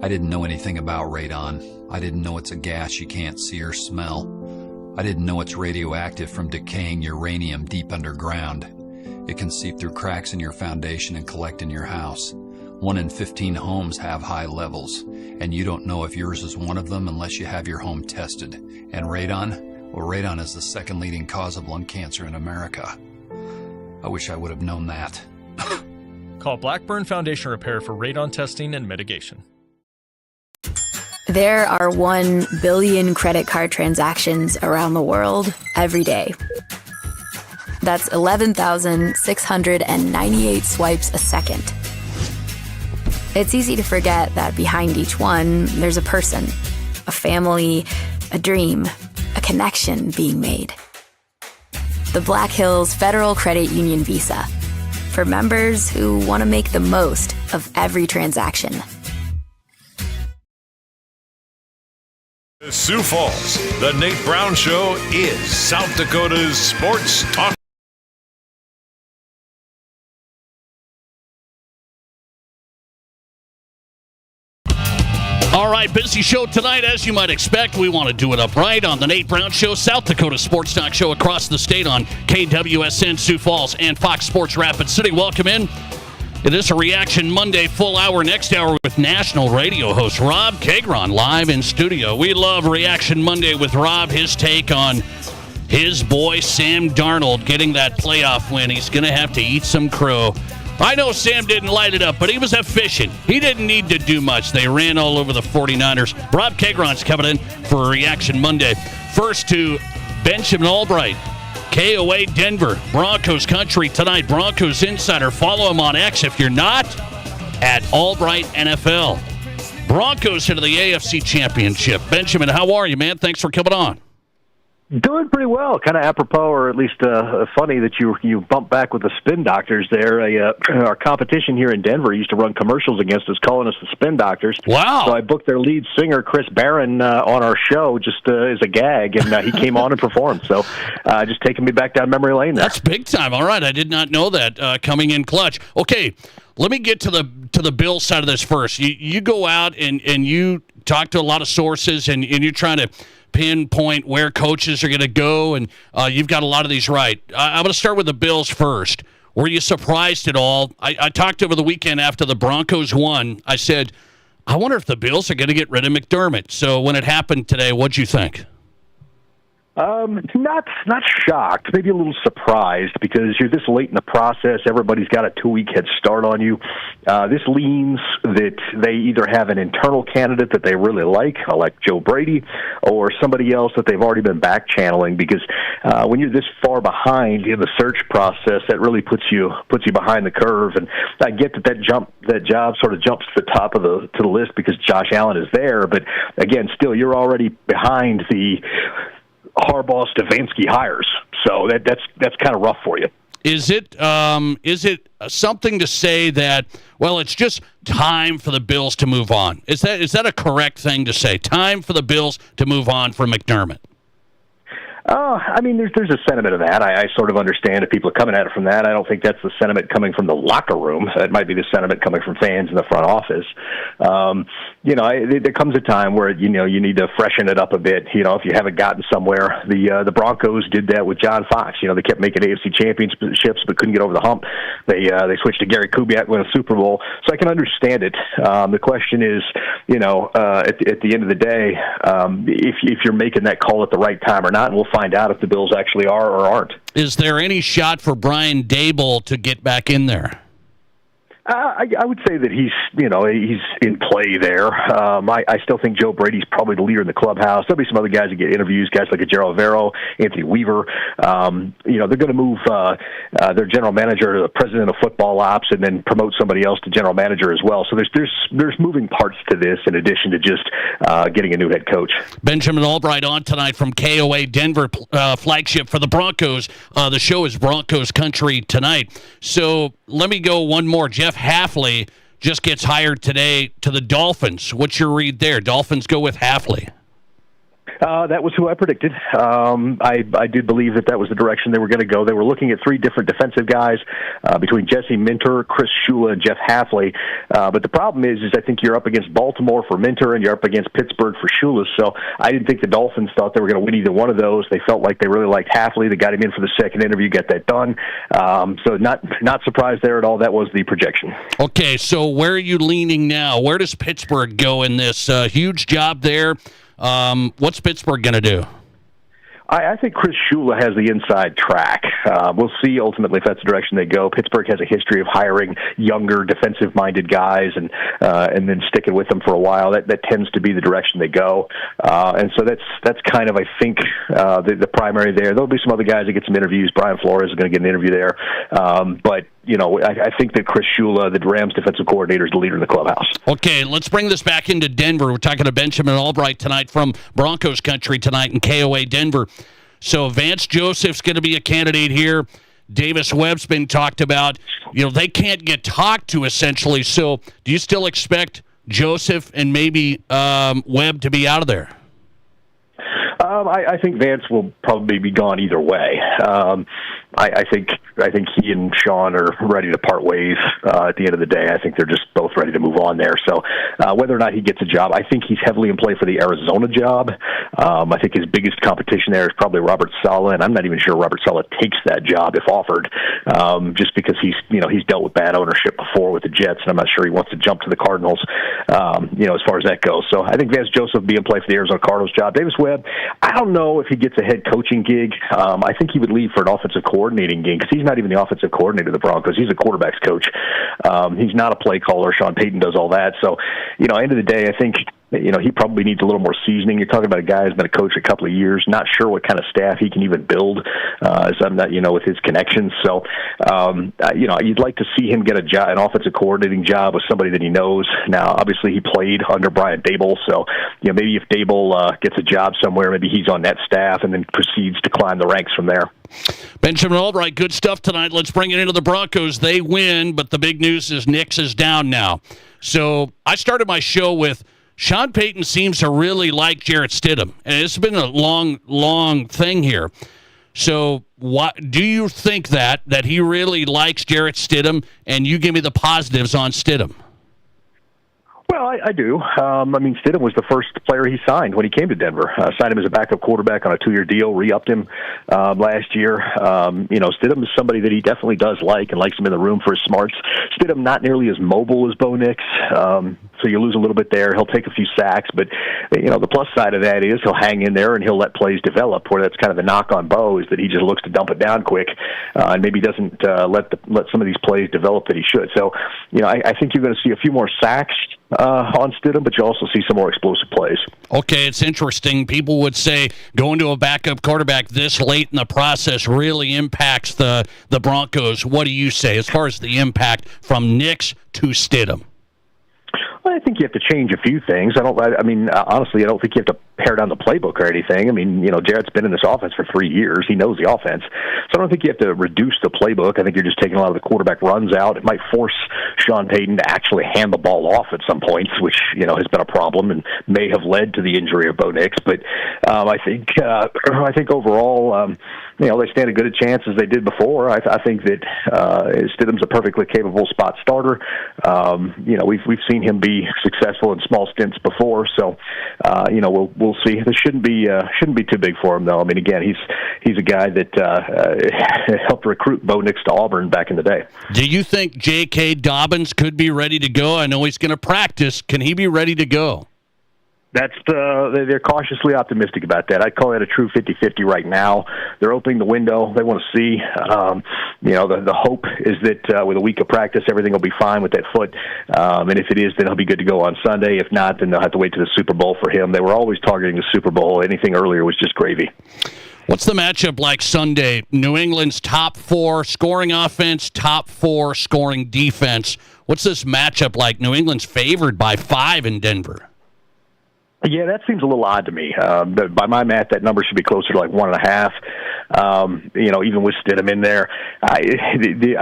I didn't know anything about radon. I didn't know it's a gas you can't see or smell. I didn't know it's radioactive from decaying uranium deep underground. It can seep through cracks in your foundation and collect in your house. 1 in 15 homes have high levels, and you don't know if yours is one of them unless you have your home tested. And radon? Well, radon is the second leading cause of lung cancer in America. I wish I would have known that. Call Blackburn Foundation Repair for radon testing and mitigation. There are 1 billion credit card transactions around the world every day. That's 11,698 swipes a second. It's easy to forget that behind each one, there's a person, a family, a dream, a connection being made. The Black Hills Federal Credit Union Visa, for members who want to make the most of every transaction. Sioux Falls, the Nate Brown Show is South Dakota's sports talk. All right, busy show tonight, as you might expect. We want to do it upright on the Nate Brown Show, South Dakota Sports Talk Show across the state on KWSN Sioux Falls and Fox Sports Rapid City. Welcome in. It is a Reaction Monday full hour, next hour with national radio host Rob Kagron live in studio. We love Reaction Monday with Rob, his take on his boy Sam Darnold getting that playoff win. He's going to have to eat some crow. I know Sam didn't light it up, but he was efficient. He didn't need to do much. They ran all over the 49ers. Rob Kagron's coming in for a Reaction Monday. First to Benjamin Albright. KOA Denver, Broncos country tonight. Broncos Insider. Follow him on X if you're not, at Albright NFL. Broncos into the AFC Championship. Benjamin, how are you, man? Thanks for coming on. Doing pretty well. Kind of apropos, or at least funny that you bumped back with the spin doctors there. Our competition here in Denver used to run commercials against us, calling us the spin doctors. Wow. So I booked their lead singer, Chris Barron, on our show just as a gag, and he came on and performed. So just taking me back down memory lane there. That's big time. All right. I did not know that coming in clutch. Okay, let me get to the Bills side of this first. You go out and you talk to a lot of sources, and you're trying to pinpoint where coaches are going to go, and you've got a lot of these right. I'm going to start with the Bills first. Were you surprised at all? I talked over the weekend after the Broncos won. I said, I wonder if the Bills are going to get rid of McDermott. So when it happened today, what'd you think? Not shocked, maybe a little surprised because you're this late in the process. Everybody's got a 2-week head start on you. This leans that they either have an internal candidate that they really like Joe Brady, or somebody else that they've already been back channeling. Because when you're this far behind in the search process, that really puts you behind the curve. And I get that job sort of jumps to the top of the list because Josh Allen is there. But again, still, you're already behind the Harbaugh Stefanski hires, so that's kind of rough for you. Is it something to say that, well, it's just time for the Bills to move on? Is that a correct thing to say? Time for the Bills to move on from McDermott? I mean, there's a sentiment of that. I sort of understand if people are coming at it from that. I don't think that's the sentiment coming from the locker room. That might be the sentiment coming from fans in the front office. There comes a time where, you need to freshen it up a bit. If you haven't gotten somewhere, the Broncos did that with John Fox. They kept making AFC championships but couldn't get over the hump. They switched to Gary Kubiak, win a Super Bowl. So I can understand it. The question is, at the end of the day, if you're making that call at the right time or not, and we'll find out if the Bills actually are or aren't. Is there any shot for Brian Daboll to get back in there? I would say that he's in play there. I still think Joe Brady's probably the leader in the clubhouse. There'll be some other guys that get interviews, guys like Gerald Vero, Anthony Weaver. They're going to move their general manager to the president of football ops and then promote somebody else to general manager as well. So there's moving parts to this in addition to just getting a new head coach. Benjamin Albright on tonight from KOA Denver, flagship for the Broncos. The show is Broncos Country tonight. So let me go one more. Jeff Hafley just gets hired today to the Dolphins. What's your read there? Dolphins go with Hafley. That was who I predicted. I did believe that was the direction they were going to go. They were looking at 3 different defensive guys between Jesse Minter, Chris Shula, and Jeff Hafley. But the problem is I think you're up against Baltimore for Minter and you're up against Pittsburgh for Shula. So I didn't think the Dolphins thought they were going to win either one of those. They felt like they really liked Hafley. They got him in for the second interview, got that done. So not surprised there at all. That was the projection. Okay, so where are you leaning now? Where does Pittsburgh go in this huge job there? What's Pittsburgh going to do? I think Chris Shula has the inside track. We'll see ultimately if that's the direction they go. Pittsburgh has a history of hiring younger, defensive-minded guys and then sticking with them for a while. That tends to be the direction they go. And so that's kind of, I think, the primary there. There'll be some other guys that get some interviews. Brian Flores is going to get an interview there. But I think that Chris Shula, the Rams defensive coordinator, is the leader in the clubhouse. Okay, let's bring this back into Denver. We're talking to Benjamin Albright tonight from Broncos Country tonight in KOA Denver. So Vance Joseph's going to be a candidate here. Davis Webb's been talked about. They can't get talked to, essentially. So do you still expect Joseph and maybe Webb to be out of there? I think Vance will probably be gone either way. I think he and Sean are ready to part ways at the end of the day. I think they're just both ready to move on there. So whether or not he gets a job, I think he's heavily in play for the Arizona job. I think his biggest competition there is probably Robert Saleh, and I'm not even sure Robert Saleh takes that job if offered, just because he's dealt with bad ownership before with the Jets, and I'm not sure he wants to jump to the Cardinals, as far as that goes. So I think Vance Joseph will be in play for the Arizona Cardinals job. Davis Webb, I don't know if he gets a head coaching gig. I think he would leave for an offensive coordinating gig because he's not even the offensive coordinator of the Broncos. He's a quarterback's coach. He's not a play caller. Sean Payton does all that. So, end of the day, I think he probably needs a little more seasoning. You're talking about a guy who's been a coach a couple of years, not sure what kind of staff he can even build, with his connections. So, you'd like to see him get an offensive coordinating job with somebody that he knows. Now, obviously, he played under Brian Daboll, so, maybe if Daboll gets a job somewhere, maybe he's on that staff and then proceeds to climb the ranks from there. Benjamin Albright, good stuff tonight. Let's bring it into the Broncos. They win, but the big news is Nix is down now. So I started my show with Sean Payton seems to really like Jarrett Stidham, and it's been a long thing here. So what do you think that he really likes Jarrett Stidham, and you give me the positives on Stidham? Well, I do. Stidham was the first player he signed when he came to Denver. Signed him as a backup quarterback on a 2-year deal, re-upped him last year. Stidham is somebody that he definitely does like and likes him in the room for his smarts. Stidham not nearly as mobile as Bo Nix. so you lose a little bit there. He'll take a few sacks, but the plus side of that is he'll hang in there and he'll let plays develop. Where that's kind of the knock on Bo is that he just looks to dump it down quick and maybe doesn't let some of these plays develop that he should. So, I think you're going to see a few more sacks on Stidham, but you also see some more explosive plays. Okay, it's interesting. People would say going to a backup quarterback this late in the process really impacts the Broncos. What do you say as far as the impact from Nix to Stidham? Well, I think you have to change a few things. Honestly, I don't think you have to pare down the playbook or anything. Jarrett's been in this offense for 3 years. He knows the offense. So I don't think you have to reduce the playbook. I think you're just taking a lot of the quarterback runs out. It might force Sean Payton to actually hand the ball off at some points, which, has been a problem and may have led to the injury of Bo Nix. But I think overall, they stand as good a chance as they did before. I think that Stidham's a perfectly capable spot starter. We've seen him be successful in small stints before, so we'll see. This shouldn't be too big for him, though. Again, he's a guy that helped recruit Bo Nix to Auburn back in the day. Do you think J.K. Dobbins could be ready to go? I know he's going to practice. Can he be ready to go? They're cautiously optimistic about that. I'd call that a true 50-50 right now. They're opening the window. They want to see. The hope is that with a week of practice, everything will be fine with that foot. And if it is, then he'll be good to go on Sunday. If not, then they'll have to wait to the Super Bowl for him. They were always targeting the Super Bowl. Anything earlier was just gravy. What's the matchup like Sunday? New England's top 4 scoring offense, top 4 scoring defense. What's this matchup like? New England's favored by 5 in Denver. Yeah, that seems a little odd to me. By my math, that number should be closer to like 1.5. Even with Stidham in there, I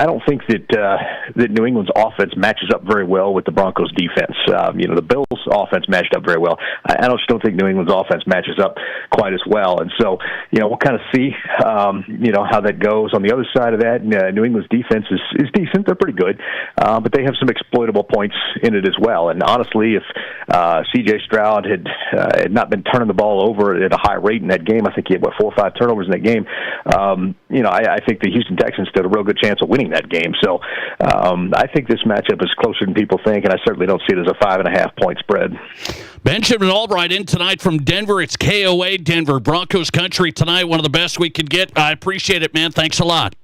don't think that New England's offense matches up very well with the Broncos' defense. The Bills' offense matched up very well. I just don't think New England's offense matches up quite as well. And so, we'll kind of see, how that goes. On the other side of that, New England's defense is decent. They're pretty good, but they have some exploitable points in it as well. And honestly, if C.J. Stroud had not been turning the ball over at a high rate in that game, I think he had 4 or 5 turnovers in that game. I think the Houston Texans stood a real good chance of winning that game. So I think this matchup is closer than people think, and I certainly don't see it as a 5.5 point spread. Benjamin Albright in tonight from Denver. It's KOA Denver, Broncos country tonight. One of the best we could get. I appreciate it, man. Thanks a lot.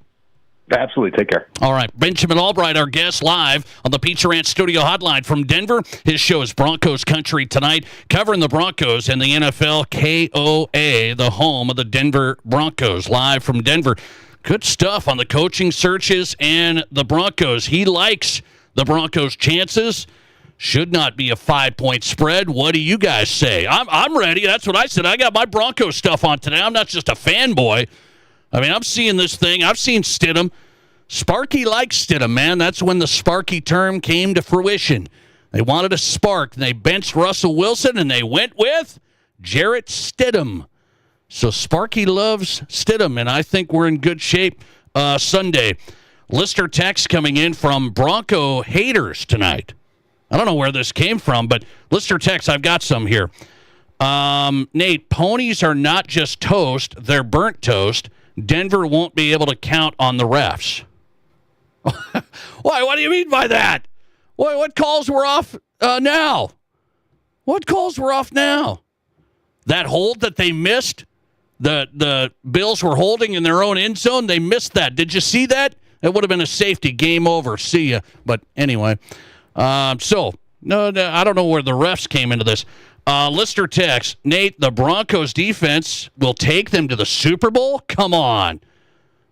Absolutely. Take care. All right. Benjamin Albright, our guest, live on the Pizza Ranch Studio Hotline from Denver. His show is Broncos Country tonight, covering the Broncos and the NFL. KOA, the home of the Denver Broncos, live from Denver. Good stuff on the coaching searches and the Broncos. He likes the Broncos' chances. Should not be a 5-point spread. What do you guys say? I'm ready. That's what I said. I got my Broncos stuff on today. I'm not just a fanboy. I'm seeing this thing. I've seen Stidham. Sparky likes Stidham, man. That's when the Sparky term came to fruition. They wanted a spark, and they benched Russell Wilson, and they went with Jarrett Stidham. So Sparky loves Stidham, and I think we're in good shape Sunday. Lister text coming in from Bronco haters tonight. I don't know where this came from, but Lister text, I've got some here. Nate, ponies are not just toast, they're burnt toast. Denver won't be able to count on the refs. Why? What do you mean by that? What calls were off now? What calls were off now? That hold that they missed, the Bills were holding in their own end zone, they missed that. Did you see that? It would have been a safety. Game over. See ya. But anyway, no, I don't know where the refs came into this. Lister text, Nate, the Broncos defense will take them to the Super Bowl? Come on.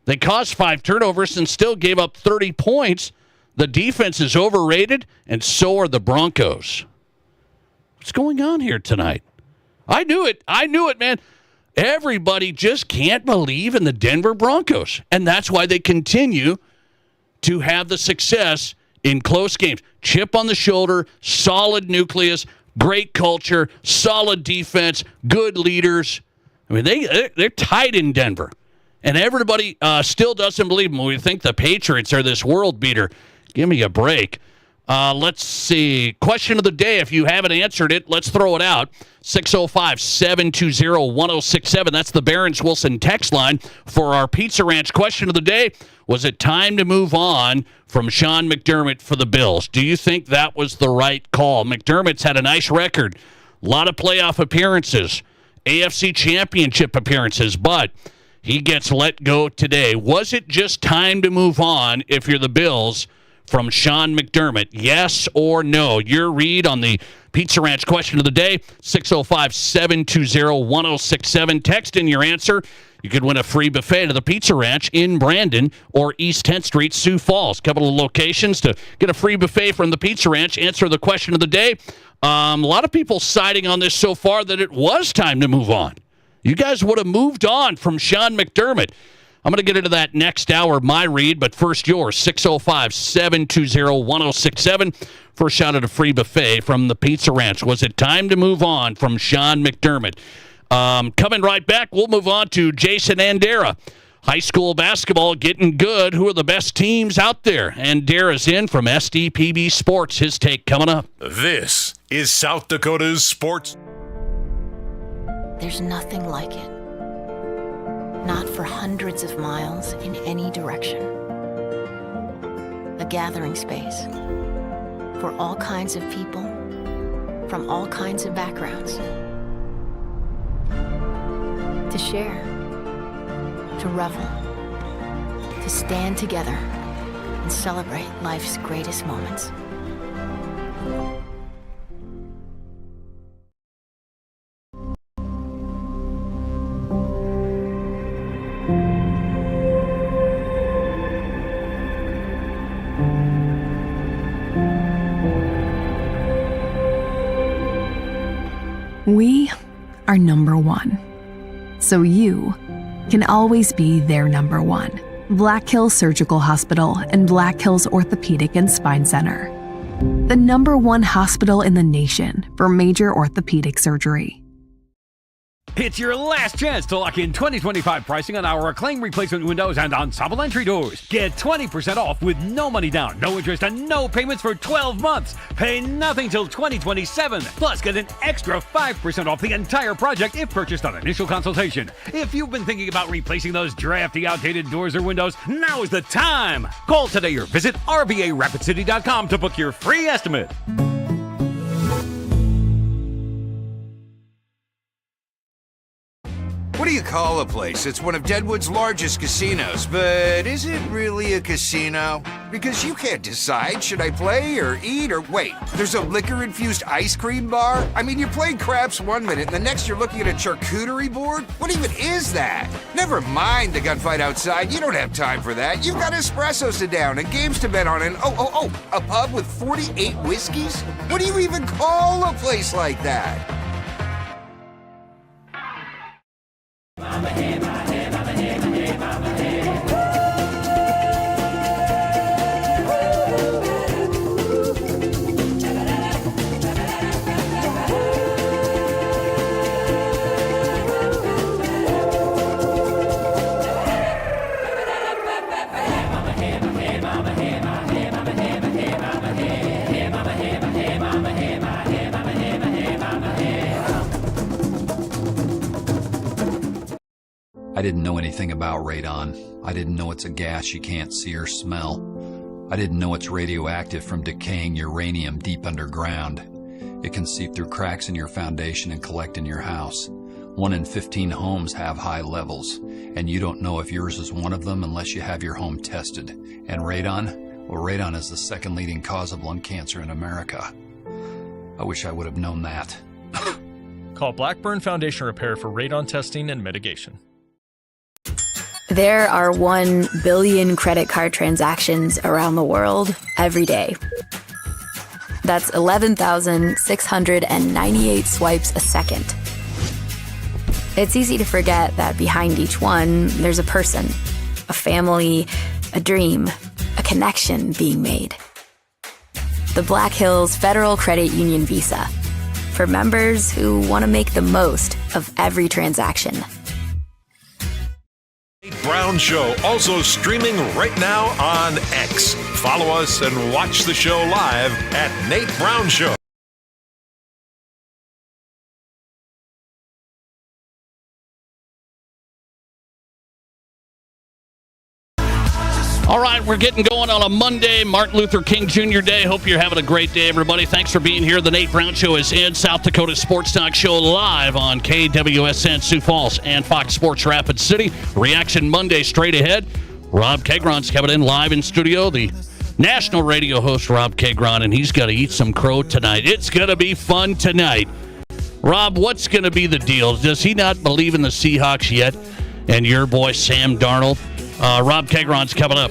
They caused 5 turnovers and still gave up 30 points. The defense is overrated, and so are the Broncos. What's going on here tonight? I knew it, man. Everybody just can't believe in the Denver Broncos, and that's why they continue to have the success in close games. Chip on the shoulder, solid nucleus, great culture, solid defense, good leaders. They're tight in Denver. And everybody still doesn't believe them. We think the Patriots are this world beater. Give me a break. Let's see. Question of the day. If you haven't answered it, let's throw it out. 605-720-1067. That's the Barron's Wilson text line for our Pizza Ranch question of the day. Was it time to move on from Sean McDermott for the Bills? Do you think that was the right call? McDermott's had a nice record. A lot of playoff appearances, AFC championship appearances, but he gets let go today. Was it just time to move on if you're the Bills from Sean McDermott? Yes or no? Your read on the Pizza Ranch question of the day, 605-720-1067. Text in your answer. You could win a free buffet to the Pizza Ranch in Brandon or East 10th Street, Sioux Falls. A couple of locations to get a free buffet from the Pizza Ranch. Answer the question of the day. A lot of people siding on this so far that it was time to move on. You guys would have moved on from Sean McDermott. I'm going to get into that next hour, my read, but first yours, 605-720-1067 for a shot at a free buffet from the Pizza Ranch. Was it time to move on from Sean McDermott? Coming right back, we'll move on to Jason Andera. High school basketball getting good. Who are the best teams out there? Andera's in from SDPB Sports. His take coming up. This is South Dakota's Sports. There's nothing like it. Not for hundreds of miles in any direction. A gathering space for all kinds of people from all kinds of backgrounds. To share, to revel, to stand together and celebrate life's greatest moments. We are number one. So you can always be their number one. Black Hills Surgical Hospital and Black Hills Orthopedic and Spine Center. The number one hospital in the nation for major orthopedic surgery. It's your last chance to lock in 2025 pricing on our acclaimed replacement windows and ensemble entry doors. Get 20% off with no money down, no interest, and no payments for 12 months. Pay nothing till 2027. Plus, get an extra 5% off the entire project if purchased on initial consultation. If you've been thinking about replacing those drafty, outdated doors or windows, now is the time. Call today or visit RVARapidCity.com to book your free estimate. What do you call a place? It's one of Deadwood's largest casinos, but is it really a casino? Because you can't decide, should I play or eat or wait, there's a liquor-infused ice cream bar? I mean, you're playing craps one minute and the next you're looking at a charcuterie board? What even is that? Never mind the gunfight outside, you don't have time for that. You've got espressos to down and games to bet on and a pub with 48 whiskeys? What do you even call a place like that? I didn't know anything about radon. I didn't know it's a gas you can't see or smell. I didn't know it's radioactive from decaying uranium deep underground. It can seep through cracks in your foundation and collect in your house. 1 in 15 homes have high levels, and you don't know if yours is one of them unless you have your home tested. And radon? Well, radon is the second leading cause of lung cancer in America. I wish I would have known that. Call Blackburn Foundation Repair for radon testing and mitigation. There are 1 billion credit card transactions around the world every day. That's 11,698 swipes a second. It's easy to forget that behind each one, there's a person, a family, a dream, a connection being made. The Black Hills Federal Credit Union Visa, for members who want to make the most of every transaction. Brown Show, also streaming right now on X. Follow us and watch the show live at Nate Brown Show. All right, we're getting going on a Monday, Martin Luther King Jr. Day. Hope you're having a great day, everybody. Thanks for being here. The Nate Brown Show is in South Dakota Sports Talk Show live on KWSN Sioux Falls and Fox Sports Rapid City. Reaction Monday straight ahead. Rob Kegron's coming in live in studio. The national radio host, Rob Kegron, and he's got to eat some crow tonight. It's going to be fun tonight. Rob, what's going to be the deal? Does he not believe in the Seahawks yet? And your boy, Sam Darnold? Rob Kegron's coming up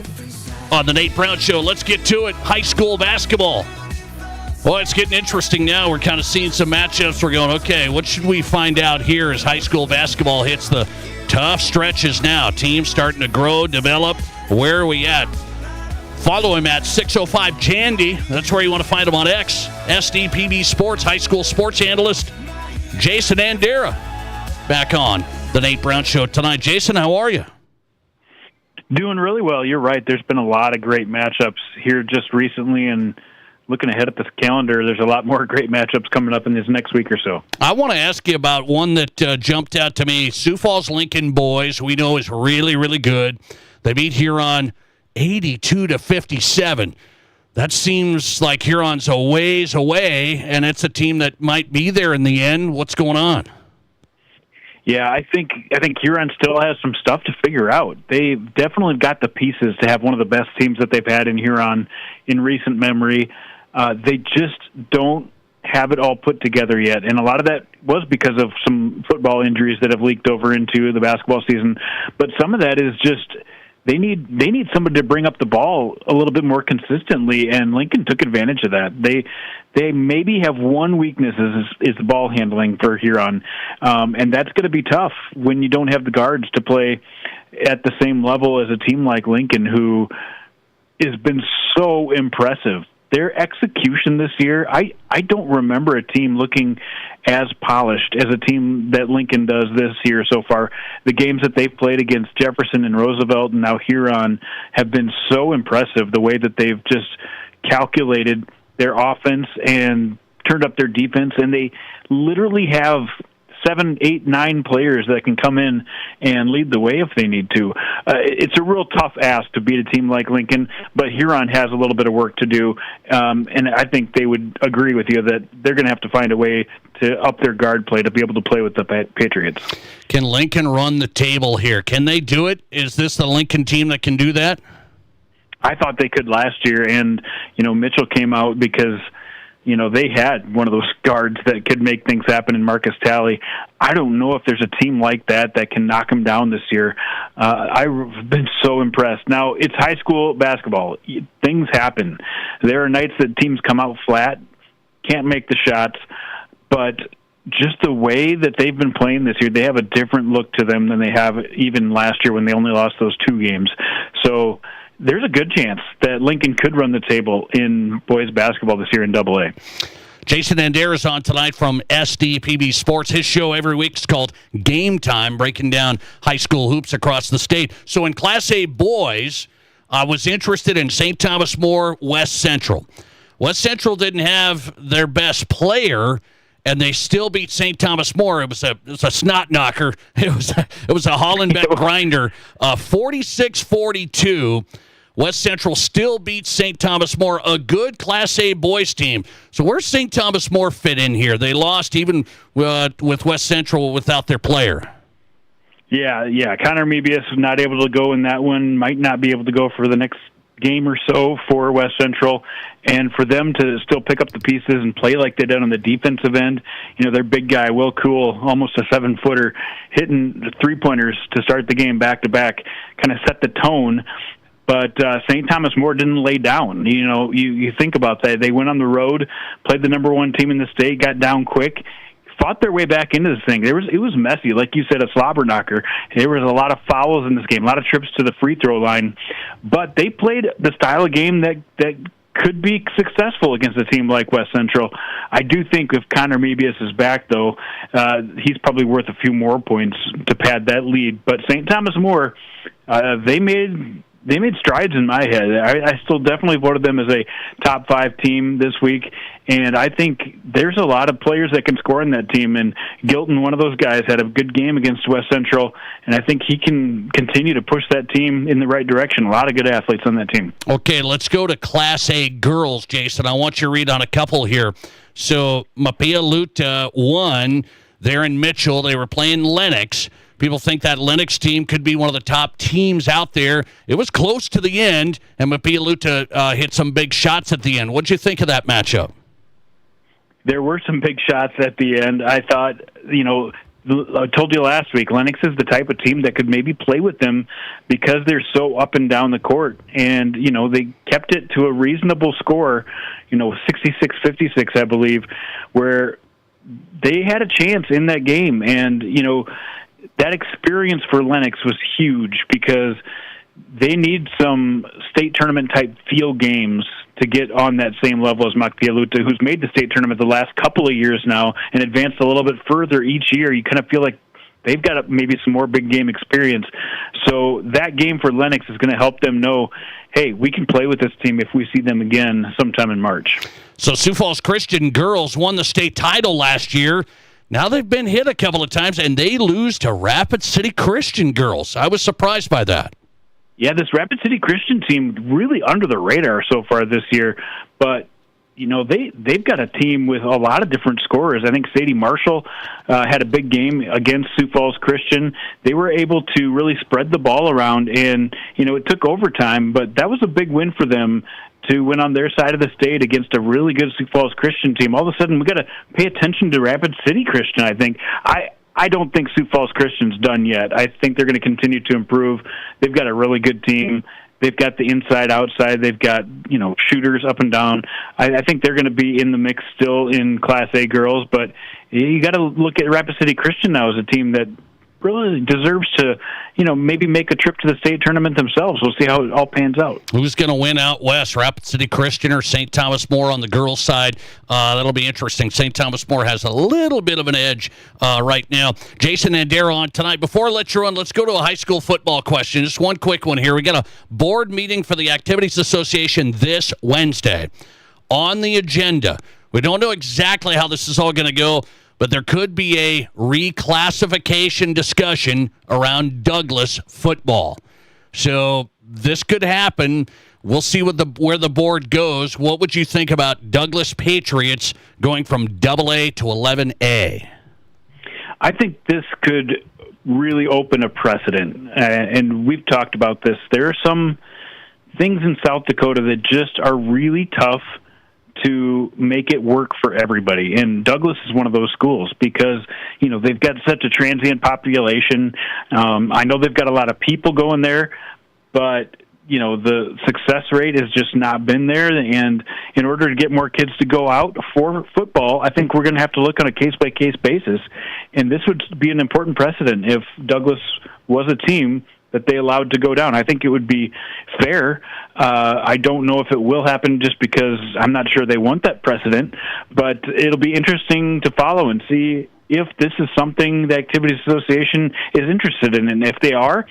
on the Nate Brown Show. Let's get to it. High school basketball. Well, it's getting interesting now. We're kind of seeing some matchups. We're going, okay, what should we find out here as high school basketball hits the tough stretches now? Teams starting to grow, develop. Where are we at? Follow him at 605 Jandy. That's where you want to find him on X. SDPB Sports, high school sports analyst Jason Andera. Back on the Nate Brown Show tonight. Jason, how are you? Doing really well. You're right. There's been a lot of great matchups here just recently, and looking ahead at the calendar, there's a lot more great matchups coming up in this next week or so. I want to ask you about one that jumped out to me. Sioux Falls Lincoln boys, we know is really, really good. They beat Huron 82-57. That seems like Huron's a ways away, and it's a team that might be there in the end. What's going on? Yeah, I think Huron still has some stuff to figure out. They've definitely got the pieces to have one of the best teams that they've had in Huron in recent memory. They just don't have it all put together yet, and a lot of that was because of some football injuries that have leaked over into the basketball season. But some of that is just they need somebody to bring up the ball a little bit more consistently, and Lincoln took advantage of that. They maybe have one weakness is the ball handling for Huron, and that's going to be tough when you don't have the guards to play at the same level as a team like Lincoln, who has been so impressive. Their execution this year, I don't remember a team looking as polished as a team that Lincoln does this year so far. The games that they've played against Jefferson and Roosevelt and now Huron have been so impressive, the way that they've just calculated their offense and turned up their defense, and they literally have 7, 8, 9 players that can come in and lead the way if they need to. It's a real tough ask to beat a team like Lincoln, but Huron has a little bit of work to do, and I think they would agree with you that they're going to have to find a way to up their guard play to be able to play with the Patriots. Can Lincoln run the table here? Can they do it? Is this the Lincoln team that can do that? I thought they could last year, and Mitchell came out because they had one of those guards that could make things happen in Marcus Talley. I don't know if there's a team like that can knock him down this year. I've been so impressed. Now, it's high school basketball. Things happen. There are nights that teams come out flat, can't make the shots, but just the way that they've been playing this year, they have a different look to them than they have even last year when they only lost those 2 games. So there's a good chance that Lincoln could run the table in boys basketball this year in AA. Jason Andera is on tonight from SDPB Sports. His show every week is called Game Time, breaking down high school hoops across the state. So in Class A boys, I was interested in St. Thomas More, West Central. West Central didn't have their best player, and they still beat St. Thomas More. It was a snot knocker. It was a Hollenbeck grinder. 46-42. West Central still beats St. Thomas More, a good Class A boys team. So where's St. Thomas More fit in here? They lost even with West Central without their player. Yeah. Connor Mebius not able to go in that one. Might not be able to go for the next game or so for West Central, and for them to still pick up the pieces and play like they did on the defensive end. Their big guy, Will Cool, almost a 7-footer, hitting the 3-pointers to start the game back-to-back, kind of set the tone. But St. Thomas More didn't lay down. You think about that. They went on the road, played the number 1 team in the state, got down quick, fought their way back into this thing. It was messy, like you said, a slobber knocker. There was a lot of fouls in this game, a lot of trips to the free throw line. But they played the style of game that could be successful against a team like West Central. I do think if Connor Mebius is back, though, he's probably worth a few more points to pad that lead. But St. Thomas More, they made strides in my head. I still definitely voted them as a top 5 team this week, and I think there's a lot of players that can score in that team, and Gilton, one of those guys, had a good game against West Central, and I think he can continue to push that team in the right direction. A lot of good athletes on that team. Okay, let's go to Class A girls, Jason. I want you to read on a couple here. So Mapia-Luta won. They're in Mitchell. They were playing Lennox. People think that Lennox team could be one of the top teams out there. It was close to the end, and Mapia-Luta hit some big shots at the end. What did you think of that matchup? There were some big shots at the end. I thought, I told you last week, Lennox is the type of team that could maybe play with them because they're so up and down the court. And, they kept it to a reasonable score, 66-56, I believe, where they had a chance in that game. And, that experience for Lennox was huge because they need some state tournament type field games to get on that same level as Mapia-Luta, who's made the state tournament the last couple of years now and advanced a little bit further each year. You kind of feel like they've got maybe some more big game experience. So that game for Lennox is going to help them know, hey, we can play with this team if we see them again sometime in March. So Sioux Falls Christian girls won the state title last year. Now they've been hit a couple of times, and they lose to Rapid City Christian girls. I was surprised by that. Yeah, this Rapid City Christian team really under the radar so far this year, but they've got a team with a lot of different scorers. I think Sadie Marshall had a big game against Sioux Falls Christian. They were able to really spread the ball around, and it took overtime, but that was a big win for them to win on their side of the state against a really good Sioux Falls Christian team. All of a sudden, we got to pay attention to Rapid City Christian, I think. I don't think Sioux Falls Christian's done yet. I think they're going to continue to improve. They've got a really good team. They've got the inside, outside. They've got, shooters up and down. I think they're going to be in the mix still in Class A girls, but you got to look at Rapid City Christian now as a team that really deserves to, maybe make a trip to the state tournament themselves. We'll see how it all pans out. Who's going to win out west, Rapid City Christian or St. Thomas More on the girls' side? That'll be interesting. St. Thomas More has a little bit of an edge right now. Jason Andera on tonight. Before I let you run, let's go to a high school football question. Just one quick one here. We got a board meeting for the Activities Association this Wednesday. On the agenda, we don't know exactly how this is all going to go, but there could be a reclassification discussion around Douglas football. So this could happen. We'll see where the board goes. What would you think about Douglas Patriots going from AA to 11A? I think this could really open a precedent, and we've talked about this. There are some things in South Dakota that just are really tough to make it work for everybody. And Douglas is one of those schools because, they've got such a transient population. I know they've got a lot of people going there, but, the success rate has just not been there. And in order to get more kids to go out for football, I think we're going to have to look on a case-by-case basis. And this would be an important precedent if Douglas was a team that they allowed to go down. I think it would be fair. I don't know if it will happen just because I'm not sure they want that precedent, but it'll be interesting to follow and see if this is something the Activities Association is interested in. And if they are,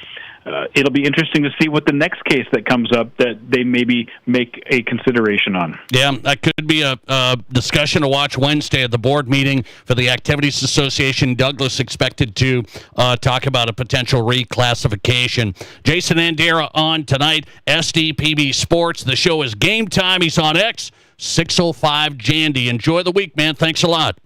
it'll be interesting to see what the next case that comes up that they maybe make a consideration on. Yeah, that could be a discussion to watch Wednesday at the board meeting for the Activities Association. Douglas expected to talk about a potential reclassification. Jason Andera on tonight, SDPB Sports. The show is Game Time. He's on X, 605 Jandy. Enjoy the week, man. Thanks a lot.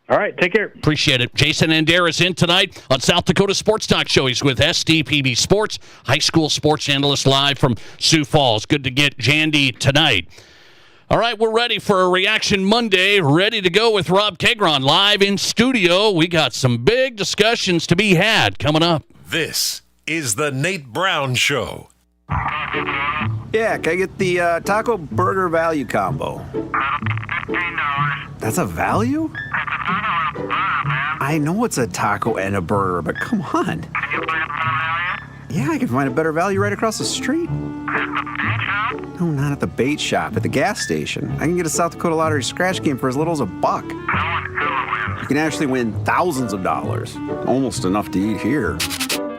All right, take care. Appreciate it. Jason Andera is in tonight on South Dakota Sports Talk Show. He's with SDPB Sports, high school sports analyst live from Sioux Falls. Good to get Jandy tonight. All right, we're ready for a Reaction Monday, ready to go with Rob Tegron live in studio. We got some big discussions to be had coming up. This is the Nate Brown Show. Yeah, can I get the taco burger value combo? That's a value? I know it's a taco and a burger, but come on. Yeah, I can find a better value right across the street. No, not at the bait shop, at the gas station. I can get a South Dakota Lottery scratch game for as little as $1. You can actually win thousands of dollars. Almost enough to eat here.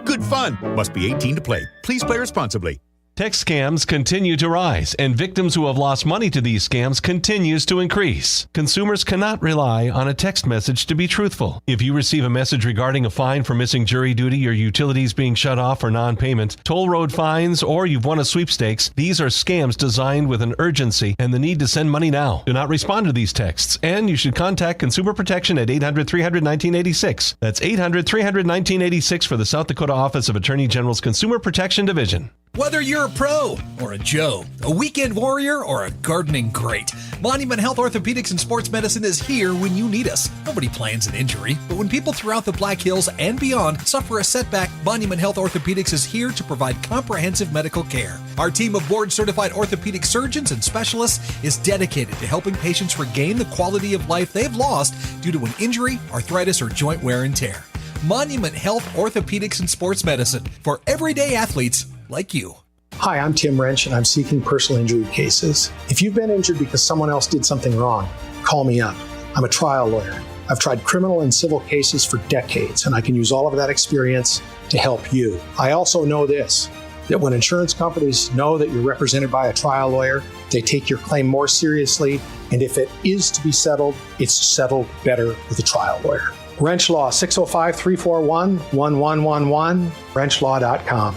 Good fun. Must be 18 to play. Please play responsibly. Text scams continue to rise, and victims who have lost money to these scams continues to increase. Consumers cannot rely on a text message to be truthful. If you receive a message regarding a fine for missing jury duty, your utilities being shut off for non-payment, toll road fines, or you've won a sweepstakes, these are scams designed with an urgency and the need to send money now. Do not respond to these texts, and you should contact Consumer Protection at 800-300-1986. That's 800-300-1986 for the South Dakota Office of Attorney General's Consumer Protection Division. Whether you're a pro or a Joe, a weekend warrior or a gardening great, Monument Health Orthopedics and Sports Medicine is here when you need us. Nobody plans an injury, but when people throughout the Black Hills and beyond suffer a setback, Monument Health Orthopedics is here to provide comprehensive medical care. Our team of board-certified orthopedic surgeons and specialists is dedicated to helping patients regain the quality of life they've lost due to an injury, arthritis, or joint wear and tear. Monument Health Orthopedics and Sports Medicine for everyday athletes like you. Hi, I'm Tim Wrench, and I'm seeking personal injury cases. If you've been injured because someone else did something wrong, call me up. I'm a trial lawyer. I've tried criminal and civil cases for decades, and I can use all of that experience to help you. I also know this, that when insurance companies know that you're represented by a trial lawyer, they take your claim more seriously, and if it is to be settled, it's settled better with a trial lawyer. Wrench Law, 605-341-1111, wrenchlaw.com.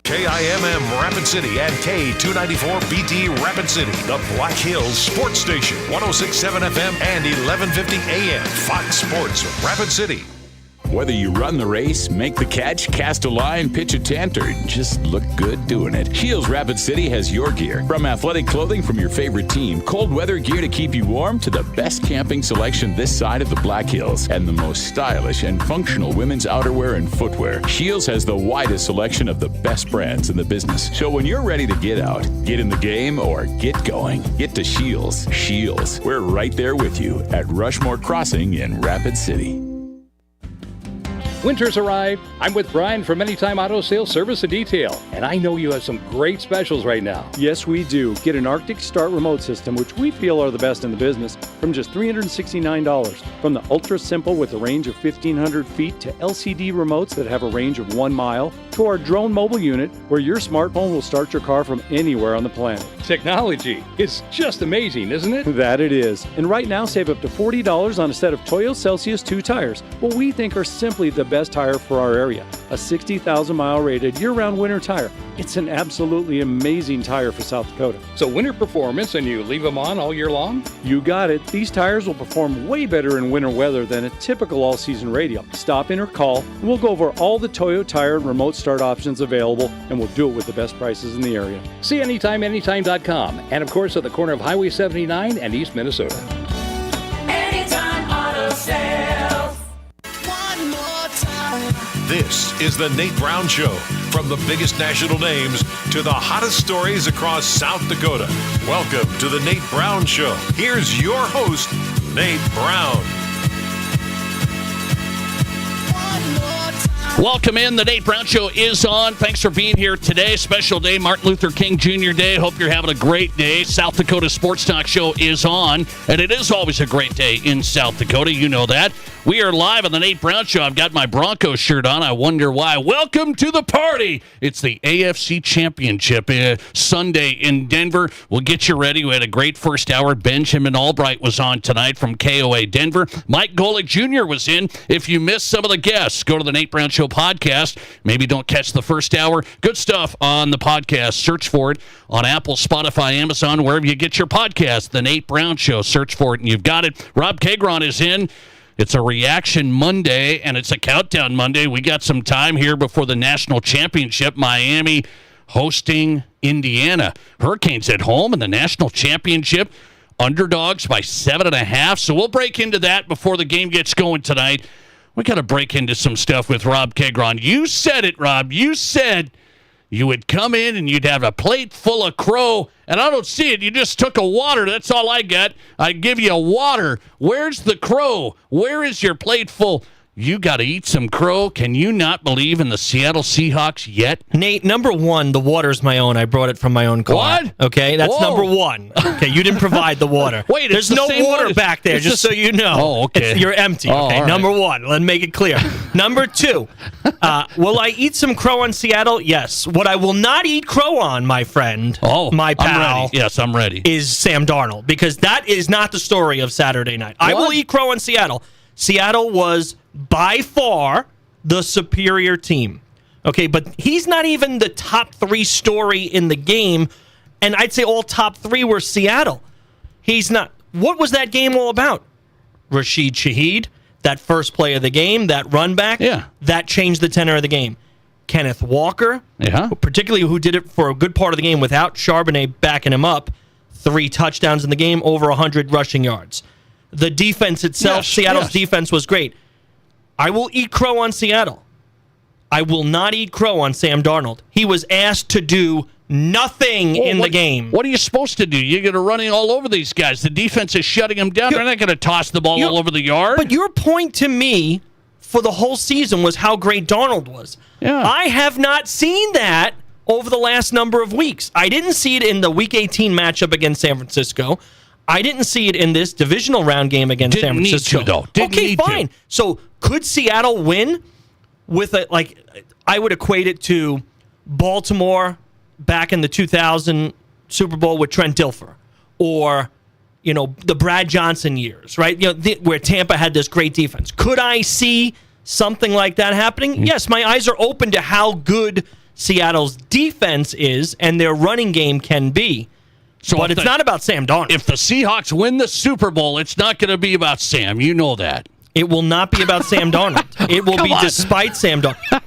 KIMM Rapid City and K294BT Rapid City, the Black Hills Sports Station, 106.7 FM and 1150 AM, Fox Sports Rapid City. Whether you run the race, make the catch, cast a line, pitch a tent, or just look good doing it, Shields Rapid City has your gear. From athletic clothing from your favorite team, cold weather gear to keep you warm, to the best camping selection this side of the Black Hills, and the most stylish and functional women's outerwear and footwear. Shields has the widest selection of the best brands in the business. So when you're ready to get out, get in the game, or get going, get to Shields. Shields, we're right there with you at Rushmore Crossing in Rapid City. Winter's arrived. I'm with Brian from Anytime Auto Sales Service and Detail, and I know you have some great specials right now. Yes, we do. Get an Arctic Start remote system, which we feel are the best in the business, from just $369. From the Ultra Simple with a range of 1,500 feet to LCD remotes that have a range of 1 mile, to our drone mobile unit, where your smartphone will start your car from anywhere on the planet. Technology is just amazing, isn't it? That it is. And right now, save up to $40 on a set of Toyo Celsius 2 tires, what we think are simply the best tire for our area. A 60,000 mile rated year-round winter tire. It's an absolutely amazing tire for South Dakota. So winter performance, and you leave them on all year long? You got it. These tires will perform way better in winter weather than a typical all-season radial. Stop in or call, and we'll go over all the Toyo tire and remote start options available, and we'll do it with the best prices in the area. See anytime.com, and of course at the corner of Highway 79 and East Minnesota. Anytime Auto Sales. This is the Nate Brown Show. From the biggest national names to the hottest stories across South Dakota. Welcome to the Nate Brown Show. Here's your host, Nate Brown. Welcome in. The Nate Brown Show is on. Thanks for being here today. Special day, Martin Luther King Jr. Day. Hope you're having a great day. South Dakota Sports Talk Show is on, and it is always a great day in South Dakota. You know that. We are live on the Nate Brown Show. I've got my Broncos shirt on. I wonder why. Welcome to the party. It's the AFC Championship Sunday in Denver. We'll get you ready. We had a great first hour. Benjamin Albright was on tonight from KOA Denver. Mike Golick Jr. was in. If you missed some of the guests, go to the Nate Brown Show podcast. Maybe don't catch the first hour. Good stuff on the podcast. Search for it on Apple, Spotify, Amazon, wherever you get your podcast. The Nate Brown Show. Search for it and you've got it. Rob Kagron is in. It's a reaction Monday, and it's a countdown Monday. We got some time here before the national championship. Miami hosting Indiana. Hurricanes at home in the national championship. Underdogs by 7.5. So we'll break into that before the game gets going tonight. We got to break into some stuff with Rob Kagron. You said it, Rob. You said you would come in and you'd have a plate full of crow, and I don't see it. You just took a water. That's all I got. I give you a water. Where's the crow? Where is your plate full? You got to eat some crow. Can you not believe in the Seattle Seahawks yet? Nate, number one, the water's my own. I brought it from my own car. What? Okay, that's Whoa. number one. Okay, you didn't provide the water. Wait, it's there's the no same water one. back there, It's just the so you know. Oh, okay. You're empty. Oh, Okay, all right. number one. Let's make it clear. Number two, will I eat some crow on Seattle? Yes. What I will not eat crow on, my friend, my pal, I'm ready. Yes, I'm ready. is Sam Darnold, because that is not the story of Saturday night. I will eat crow on Seattle. Seattle was by far the superior team. Okay, but he's not even the top three story in the game, and I'd say all top three were Seattle. He's not. What was that game all about? Rashid Shaheed, that first play of the game, that run back, that changed the tenor of the game. Kenneth Walker, particularly who did it for a good part of the game without Charbonnet backing him up, 3 touchdowns in the game, over 100 rushing yards. The defense itself, Seattle's defense was great. I will eat crow on Seattle. I will not eat crow on Sam Darnold. He was asked to do nothing in the game. What are you supposed to do? You're going to running all over these guys. The defense is shutting them down. They're not going to toss the ball all over the yard. But your point to me for the whole season was how great Darnold was. Yeah. I have not seen that over the last number of weeks. I didn't see it in the Week 18 matchup against San Francisco. I didn't see it in this divisional round game against San Francisco. Need to, though. Didn't okay, need to. fine. So could Seattle win with a, like, I would equate it to Baltimore back in the 2000 Super Bowl with Trent Dilfer, or, you know, the Brad Johnson years, right? You know, where Tampa had this great defense. Could I see something like that happening? Yes, my eyes are open to how good Seattle's defense is and their running game can be. But it's not about Sam Darnold. If the Seahawks win the Super Bowl, it's not going to be about Sam. You know that. It will not be about Sam Darnold. It will be despite Sam Darnold.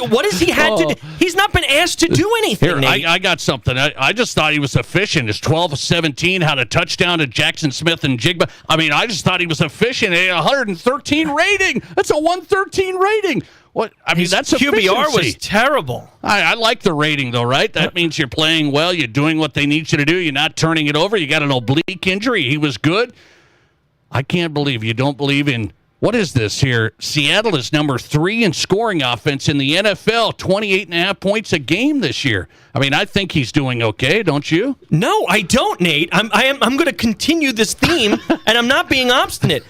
What has he had to do? He's not been asked to do anything, Here, Nate. I got something. I just thought he was efficient. His 12-17 had a touchdown to Jackson Smith and Jigba. I mean, I just thought he was efficient. A 113 rating. That's a 113 rating. What? I mean, that's efficiency. QBR was terrible. I like the rating, though, right? That means you're playing well. You're doing what they need you to do. You're not turning it over. You got an oblique injury. He was good. I can't believe you don't believe in, what is this here? Seattle is number 3 in scoring offense in the NFL, 28.5 points a game this year. I mean, I think he's doing okay, don't you? No, I don't, Nate. I'm going to continue this theme, and I'm not being obstinate.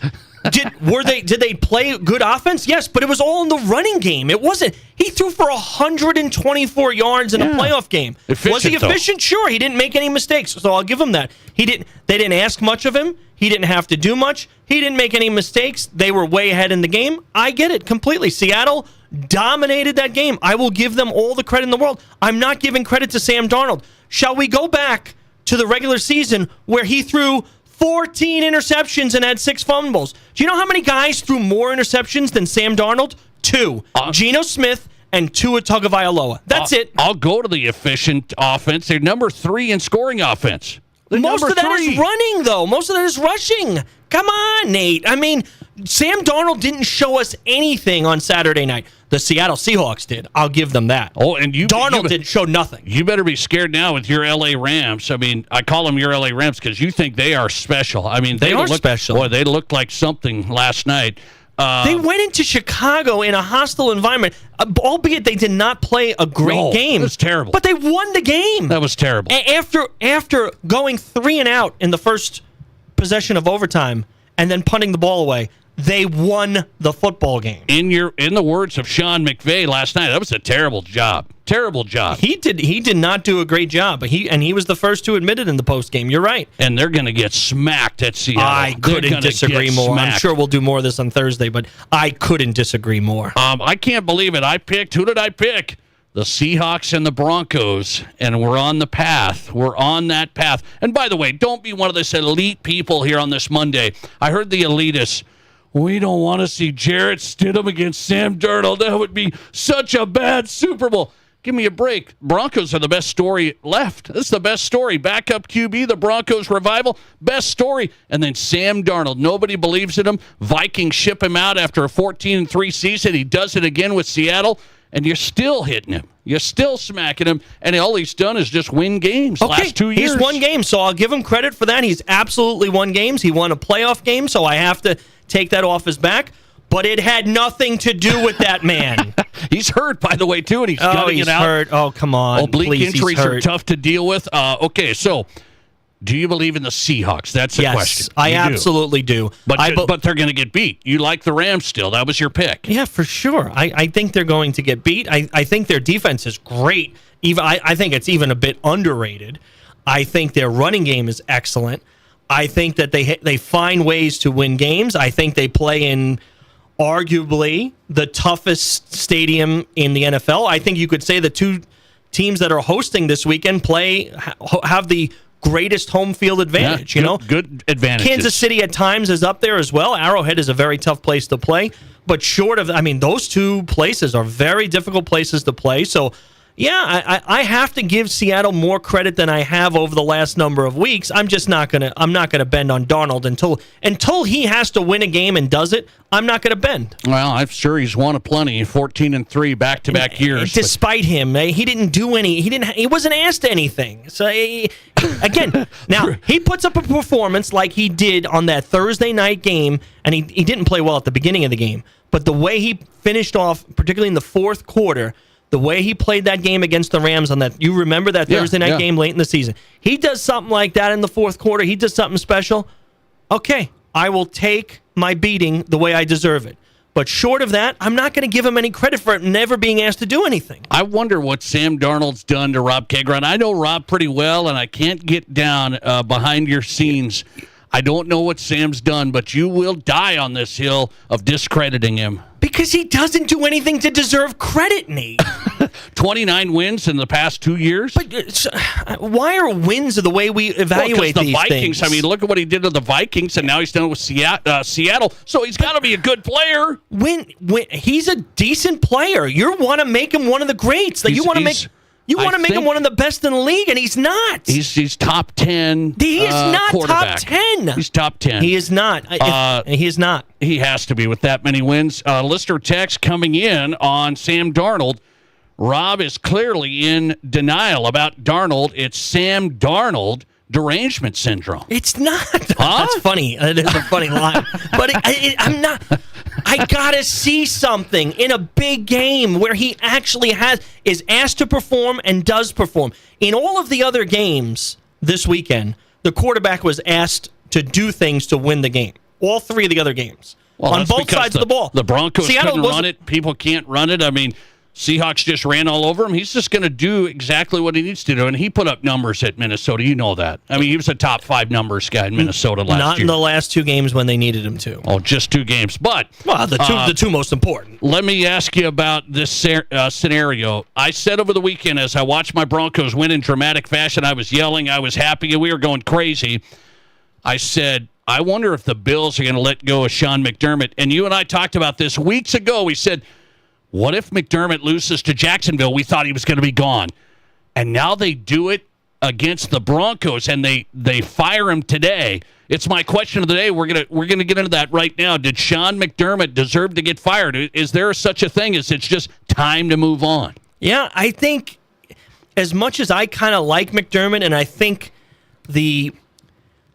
Did they play good offense? Yes, but it was all in the running game. It wasn't. He threw for 124 yards in a playoff game. Was he efficient? Sure. He didn't make any mistakes, so I'll give him that. They didn't ask much of him. He didn't have to do much. He didn't make any mistakes. They were way ahead in the game. I get it completely. Seattle dominated that game. I will give them all the credit in the world. I'm not giving credit to Sam Darnold. Shall we go back to the regular season where he threw 14 interceptions and had 6 fumbles? Do you know how many guys threw more interceptions than Sam Darnold? 2. Geno Smith and Tua Tagovailoa. That's it. I'll go to the efficient offense. They're number 3 in scoring offense. Most of that is running, though. Most of that is rushing. Come on, Nate. I mean, Sam Darnold didn't show us anything on Saturday night. The Seattle Seahawks did. I'll give them that. Oh, and Darnold didn't show nothing. You better be scared now with your L.A. Rams. I mean, I call them your L.A. Rams because you think they are special. I mean, they are special. Boy, they looked like something last night. They went into Chicago in a hostile environment, albeit they did not play a great game. It was terrible. But they won the game. That was terrible. After going 3 and out in the first possession of overtime and then punting the ball away, they won the football game. In the words of Sean McVay last night, that was a terrible job. Terrible job. He did not do a great job. He was the first to admit it in the post game. You're right. And they're going to get smacked at Seattle. I couldn't disagree more. Smacked. I'm sure we'll do more of this on Thursday, but I couldn't disagree more. I can't believe it. Who did I pick? The Seahawks and the Broncos, and we're on the path. We're on that path. And by the way, don't be one of this elite people here on this Monday. I heard the elitists. We don't want to see Jarrett Stidham against Sam Darnold. That would be such a bad Super Bowl. Give me a break. Broncos are the best story left. This is the best story. Backup QB, the Broncos revival, best story. And then Sam Darnold. Nobody believes in him. Vikings ship him out after a 14-3 season. He does it again with Seattle, and you're still hitting him. You're still smacking him, and all he's done is just win games last 2 years. He's won games, so I'll give him credit for that. He's absolutely won games. He won a playoff game, so I have to take that off his back. But it had nothing to do with that man. He's hurt, by the way, too, and he's gutting it out. Hurt. Oh, come on. Oblique Please, injuries are tough to deal with. Okay, so do you believe in the Seahawks? That's the question. I absolutely do. But they're going to get beat. You like the Rams still. That was your pick. Yeah, for sure. I think they're going to get beat. I think their defense is great. I think it's even a bit underrated. I think their running game is excellent. I think that they find ways to win games. I think they play in arguably the toughest stadium in the NFL. I think you could say the two teams that are hosting this weekend have the greatest home field advantage. Yeah, good advantage. Kansas City at times is up there as well. Arrowhead is a very tough place to play, but short of, those two places are very difficult places to play. So, yeah, I have to give Seattle more credit than I have over the last number of weeks. I'm just not gonna bend on Darnold until he has to win a game and does it. I'm not gonna bend. Well, I'm sure he's won a plenty, 14-3 back-to-back years. Despite him, he didn't do any. He wasn't asked anything. So again, now he puts up a performance like he did on that Thursday night game, and he didn't play well at the beginning of the game. But the way he finished off, particularly in the fourth quarter. The way he played that game against the Rams on that, you remember that Thursday night game late in the season. He does something like that in the fourth quarter. He does something special. Okay, I will take my beating the way I deserve it. But short of that, I'm not going to give him any credit for never being asked to do anything. I wonder what Sam Darnold's done to Rob Kagron. I know Rob pretty well, and I can't get down behind your scenes. I don't know what Sam's done, but you will die on this hill of discrediting him. Because he doesn't do anything to deserve credit, Nate. 29 wins in the past 2 years? But why are wins the way we evaluate these Vikings, things? Look at what he did to the Vikings, and now he's done it with Seattle. So he's got to be a good player. When he's a decent player, you want to make him one of the greats. You want to make him one of the best in the league, and he's not. He's top 10. He is not top 10. He's top 10. He is not. He is not. He has to be with that many wins. Listener text coming in on Sam Darnold. Rob is clearly in denial about Darnold. It's Sam Darnold derangement syndrome. It's not. That's funny. It is a funny line. But I'm not. I gotta see something in a big game where he actually is asked to perform and does perform. In all of the other games this weekend, the quarterback was asked to do things to win the game. All three of the other games. On both sides of the ball. The Broncos couldn't run it. People can't run it. Seahawks just ran all over him. He's just going to do exactly what he needs to do. And he put up numbers at Minnesota. You know that. He was a top 5 numbers guy in Minnesota last year. Not in the last 2 games when they needed him to. Oh, just 2 games. But the two most important. Let me ask you about this scenario. I said over the weekend as I watched my Broncos win in dramatic fashion, I was yelling, I was happy, and we were going crazy. I said, I wonder if the Bills are going to let go of Sean McDermott. And you and I talked about this weeks ago. We said, what if McDermott loses to Jacksonville? We thought he was going to be gone. And now they do it against the Broncos, and they fire him today. It's my question of the day. We're gonna get into that right now. Did Sean McDermott deserve to get fired? Is there such a thing as it's just time to move on? Yeah, I think as much as I kind of like McDermott, and I think the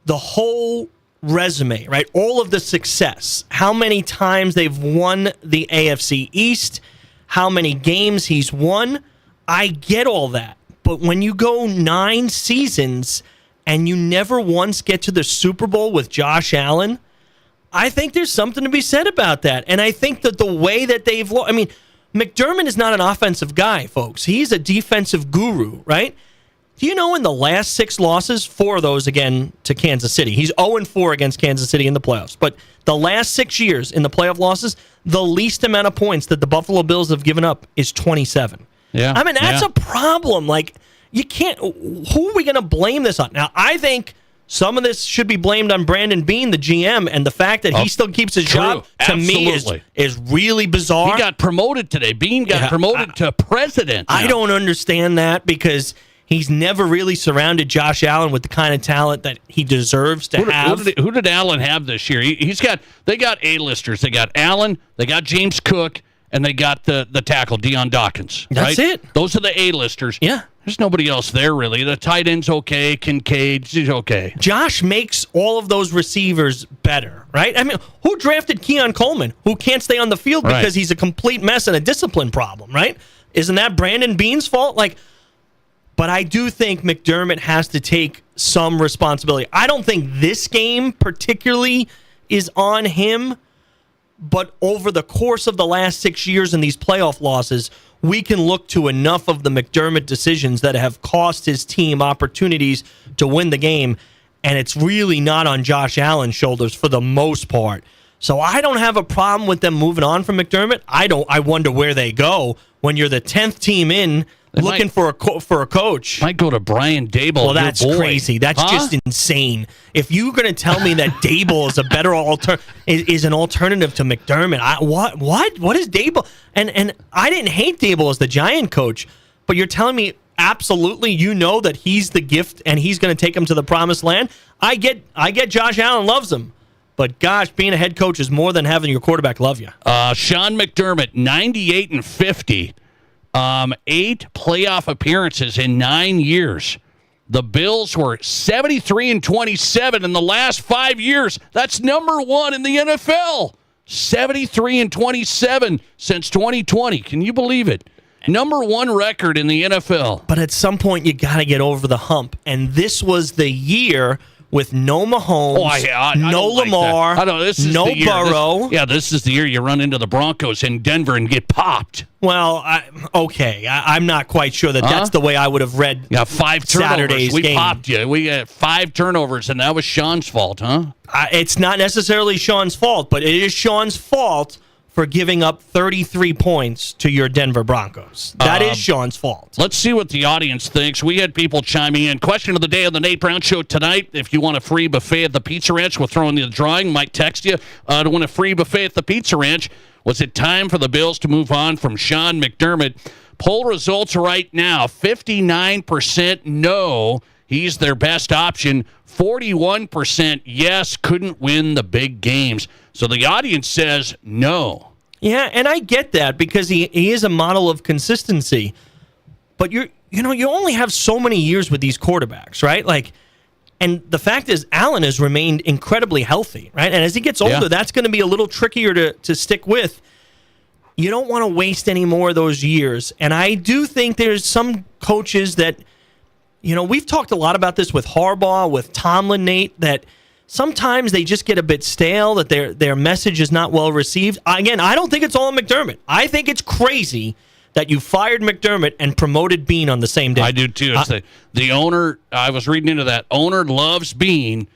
whole resume, right? All of the success, how many times they've won the AFC East, how many games he's won, I get all that. But when you go 9 seasons and you never once get to the Super Bowl with Josh Allen, I think there's something to be said about that. And I think that the way that they've McDermott is not an offensive guy, folks. He's a defensive guru, right? Do you know in the last 6 losses, 4 of those again to Kansas City? He's 0-4 against Kansas City in the playoffs. But the last 6 years in the playoff losses, the least amount of points that the Buffalo Bills have given up is 27. Yeah. That's a problem. You can't. Who are we going to blame this on? Now, I think some of this should be blamed on Brandon Beane, the GM, and the fact that he still keeps his job, to me, is really bizarre. He got promoted today. Beane got promoted to president. I don't understand that because he's never really surrounded Josh Allen with the kind of talent that he deserves to have. Who did Allen have this year? They got A-listers. They got Allen. They got James Cook. and they got the tackle, Deion Dawkins. That's right? it. Those are the A-listers. Yeah. There's nobody else there, really. The tight end's okay. Kincaid's okay. Josh makes all of those receivers better, right? I mean, who drafted Keon Coleman, who can't stay on the field because he's a complete mess and a discipline problem, right? Isn't that Brandon Beane's fault? But I do think McDermott has to take some responsibility. I don't think this game particularly is on him, but over the course of the last 6 years in these playoff losses, we can look to enough of the McDermott decisions that have cost his team opportunities to win the game, and it's really not on Josh Allen's shoulders for the most part. So I don't have a problem with them moving on from McDermott. I wonder where they go when you're the 10th team in looking for a coach. Might go to Brian Daboll. Well, that's crazy. That's just insane. If you're going to tell me that Daboll is a better is an alternative to McDermott, what is Daboll? And I didn't hate Daboll as the Giant coach, but you're telling me absolutely that he's the gift and he's going to take him to the promised land. I get Josh Allen loves him. But gosh, being a head coach is more than having your quarterback love you. Sean McDermott, 98-50. 8 playoff appearances in 9 years. The Bills were 73-27 in the last 5 years. That's number 1 in the NFL. 73-27 since 2020. Can you believe it? Number 1 record in the NFL. But at some point, you got to get over the hump. And this was the year with no Mahomes, no Lamar, no Burrow. This is the year you run into the Broncos in Denver and get popped. Well, I'm not quite sure that's the way I would have read 5 turnovers. Saturday's we game. Popped you. We had 5 turnovers, and that was Sean's fault, huh? It's not necessarily Sean's fault, but it is Sean's fault for giving up 33 points to your Denver Broncos. That is Sean's fault. Let's see what the audience thinks. We had people chiming in. Question of the day on the Nate Brown Show tonight. If you want a free buffet at the Pizza Ranch, we'll throw in the drawing. Might text you to win a free buffet at the Pizza Ranch. Was it time for the Bills to move on from Sean McDermott? Poll results right now. 59% no, he's their best option. 41% yes, couldn't win the big games. So the audience says no. Yeah, and I get that because he is a model of consistency. But you only have so many years with these quarterbacks, right? And the fact is, Allen has remained incredibly healthy, right? And as he gets older, that's going to be a little trickier to stick with. You don't want to waste any more of those years. And I do think there's some coaches that, we've talked a lot about this with Harbaugh, with Tomlin, Nate, that sometimes they just get a bit stale, that their message is not well received. Again, I don't think it's all on McDermott. I think it's crazy that you fired McDermott and promoted Beane on the same day. I do too. It's the owner. I was reading into that. Owner loves Beane,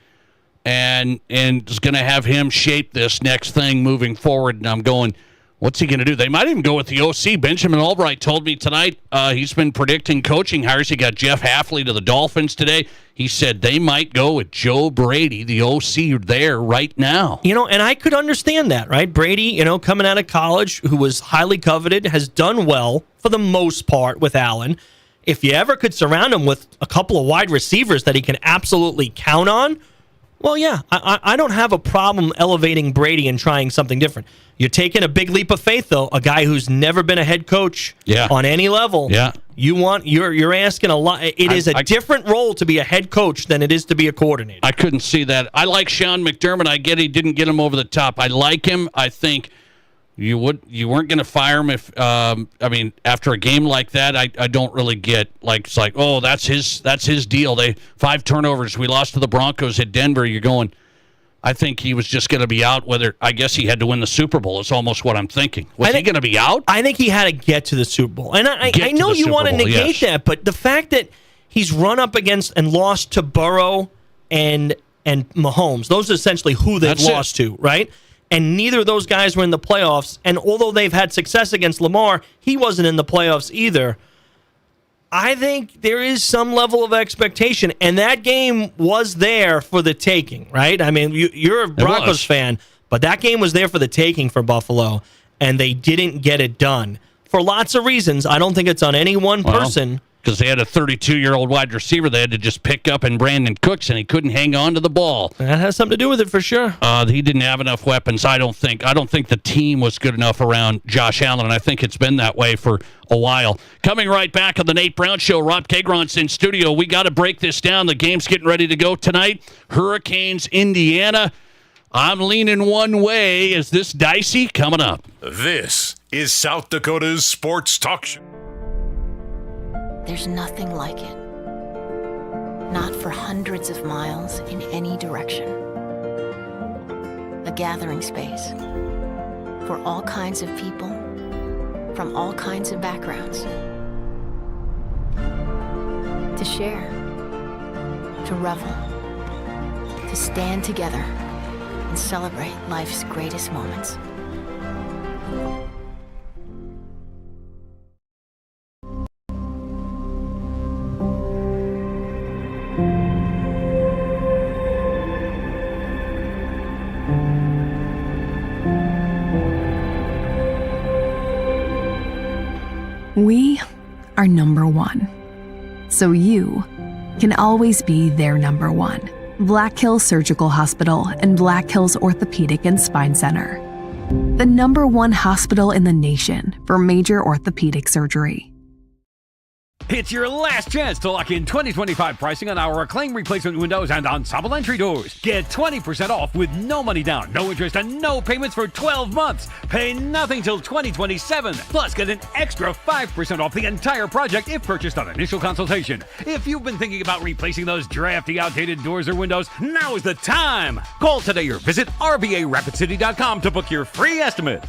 and is going to have him shape this next thing moving forward. And I'm going, what's he going to do? They might even go with the OC. Benjamin Albright told me tonight he's been predicting coaching hires. He got Jeff Hafley to the Dolphins today. He said they might go with Joe Brady, the OC there right now. And I could understand that, right? Brady, coming out of college, who was highly coveted, has done well for the most part with Allen. If you ever could surround him with a couple of wide receivers that he can absolutely count on, well, yeah, I don't have a problem elevating Brady and trying something different. You're taking a big leap of faith, though. A guy who's never been a head coach on any level. Yeah. You're asking a lot. It is a different role to be a head coach than it is to be a coordinator. I couldn't see that. I like Sean McDermott. I get he didn't get him over the top. I like him. I think you weren't going to fire him if after a game like that. I don't really get it's like, oh, that's his deal. 5 turnovers. We lost to the Broncos at Denver. You're going, I think he was just going to be out. I guess he had to win the Super Bowl. Is almost what I'm thinking. Was he going to be out? I think he had to get to the Super Bowl. And I know you want to negate that, but the fact that he's run up against and lost to Burrow and Mahomes, those are essentially who they've lost to, right? And neither of those guys were in the playoffs. And although they've had success against Lamar, he wasn't in the playoffs either. I think there is some level of expectation, and that game was there for the taking, right? I mean, you're a Broncos fan, but that game was there for the taking for Buffalo, and they didn't get it done for lots of reasons. I don't think it's on any one person. because they had a 32-year-old wide receiver they had to just pick up in Brandon Cooks, and he couldn't hang on to the ball. That has something to do with it for sure. He didn't have enough weapons. I don't think the team was good enough around Josh Allen, and I think it's been that way for a while. Coming right back on the Nate Brown Show, Rob Kagron's in studio. We got to break this down. The game's getting ready to go tonight. Hurricanes, Indiana. I'm leaning one way. Is this dicey? Coming up. This is South Dakota's Sports Talk Show. There's nothing like it. Not for hundreds of miles in any direction. A gathering space for all kinds of people from all kinds of backgrounds. To share, to revel, to stand together and celebrate life's greatest moments. We are number one, so you can always be their number one. Black Hills Surgical Hospital and Black Hills Orthopedic and Spine Center. The number one hospital in the nation for major orthopedic surgery. It's your last chance to lock in 2025 pricing on our Acclaim replacement windows and ensemble entry doors. Get 20% off with no money down, no interest, and no payments for 12 months. Pay nothing till 2027. Plus, get an extra 5% off the entire project if purchased on initial consultation. If you've been thinking about replacing those drafty, outdated doors or windows, now is the time. Call today or visit RBARapidCity.com to book your free estimate.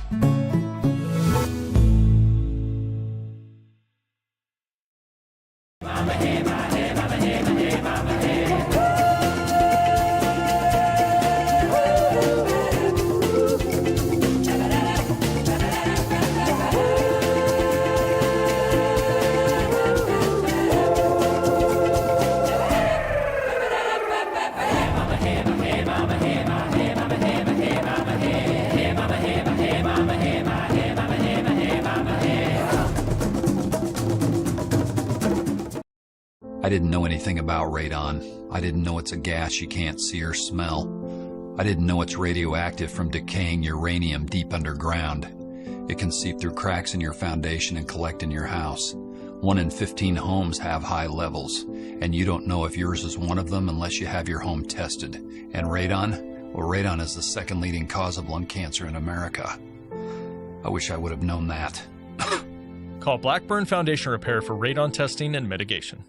I didn't know anything about radon. I didn't know it's a gas you can't see or smell. I didn't know it's radioactive from decaying uranium deep underground. It can seep through cracks in your foundation and collect in your house. 1 in 15 homes have high levels, and you don't know if yours is one of them unless you have your home tested. And radon? Well, radon is the second leading cause of lung cancer in America. I wish I would have known that. Call Blackburn Foundation Repair for radon testing and mitigation.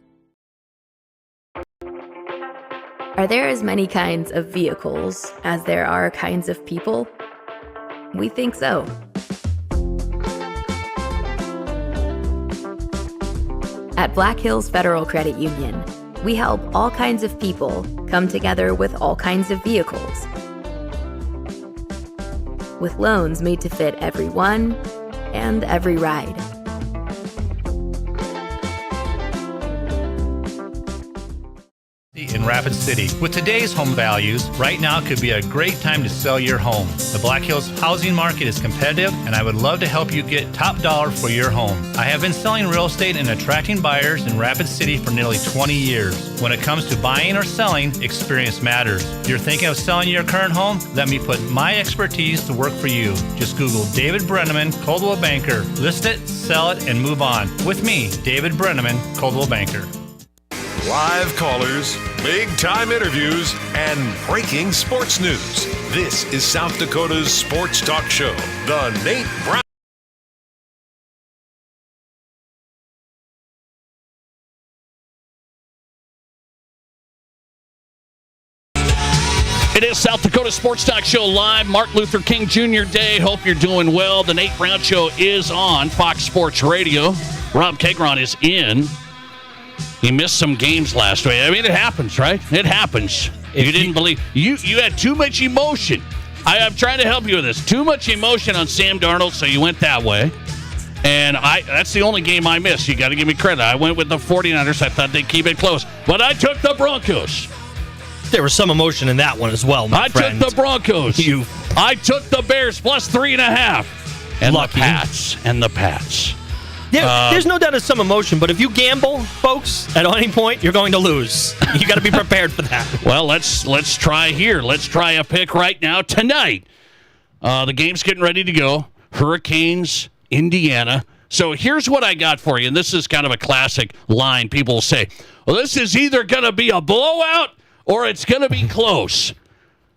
Are there as many kinds of vehicles as there are kinds of people? We think so. At Black Hills Federal Credit Union, we help all kinds of people come together with all kinds of vehicles. With loans made to fit everyone and every ride. In Rapid City. With today's home values, right now could be a great time to sell your home. The Black Hills housing market is competitive, and I would love to help you get top dollar for your home. I have been selling real estate and attracting buyers in Rapid City for nearly 20 years. When it comes to buying or selling, experience matters. If you're thinking of selling your current home, let me put my expertise to work for you. Just Google David Brenneman, Coldwell Banker. List it, sell it, and move on. With me, David Brenneman, Coldwell Banker. Live callers, big-time interviews, and breaking sports news. This is South Dakota's Sports Talk Show, The Nate Brown. It is South Dakota Sports Talk Show live. Martin Luther King Jr. Day. Hope you're doing well. The Nate Brown Show is on Fox Sports Radio. Rob Kagron is in. He missed some games last week. I mean, it happens, right? It happens. You didn't believe. You had too much emotion. I'm trying to help you with this. Too much emotion on Sam Darnold, so you went that way. And that's the only game I missed. You got to give me credit. I went with the 49ers. I thought they'd keep it close. But I took the Broncos. There was some emotion in that one as well, my friend. Took the Broncos. I took the Bears plus 3.5. And Lucky. The Pats. There's no doubt of some emotion, but if you gamble, folks, at any point, you're going to lose. You got to be prepared for that. Well, let's try here. Let's try a pick right now tonight. The game's getting ready to go. Hurricanes, Indiana. So here's what I got for you, and this is kind of a classic line. People will say, well, this is either going to be a blowout or it's going to be close.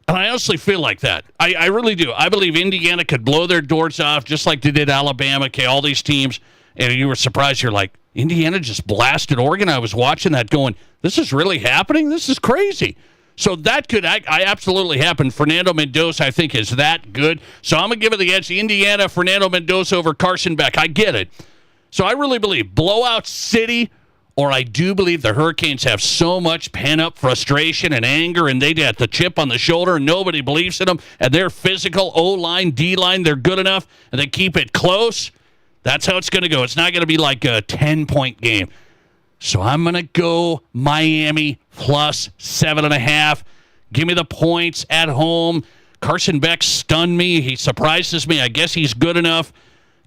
And I honestly feel like that. I really do. I believe Indiana could blow their doors off just like they did Alabama, all these teams. And you were surprised. You're like, Indiana just blasted Oregon. I was watching that going, this is really happening? This is crazy. So that could absolutely happen. Fernando Mendoza, I think, is that good. So I'm going to give it the edge to Indiana, Fernando Mendoza over Carson Beck. I get it. So I really believe blowout city, or I do believe the Hurricanes have so much pent-up frustration and anger, and they got the chip on the shoulder, and nobody believes in them, and they're physical, O-line, D-line, they're good enough, and they keep it close. That's how it's going to go. It's not going to be like a 10-point game. So I'm going to go Miami plus 7.5. Give me the points at home. Carson Beck stunned me. He surprises me. I guess he's good enough.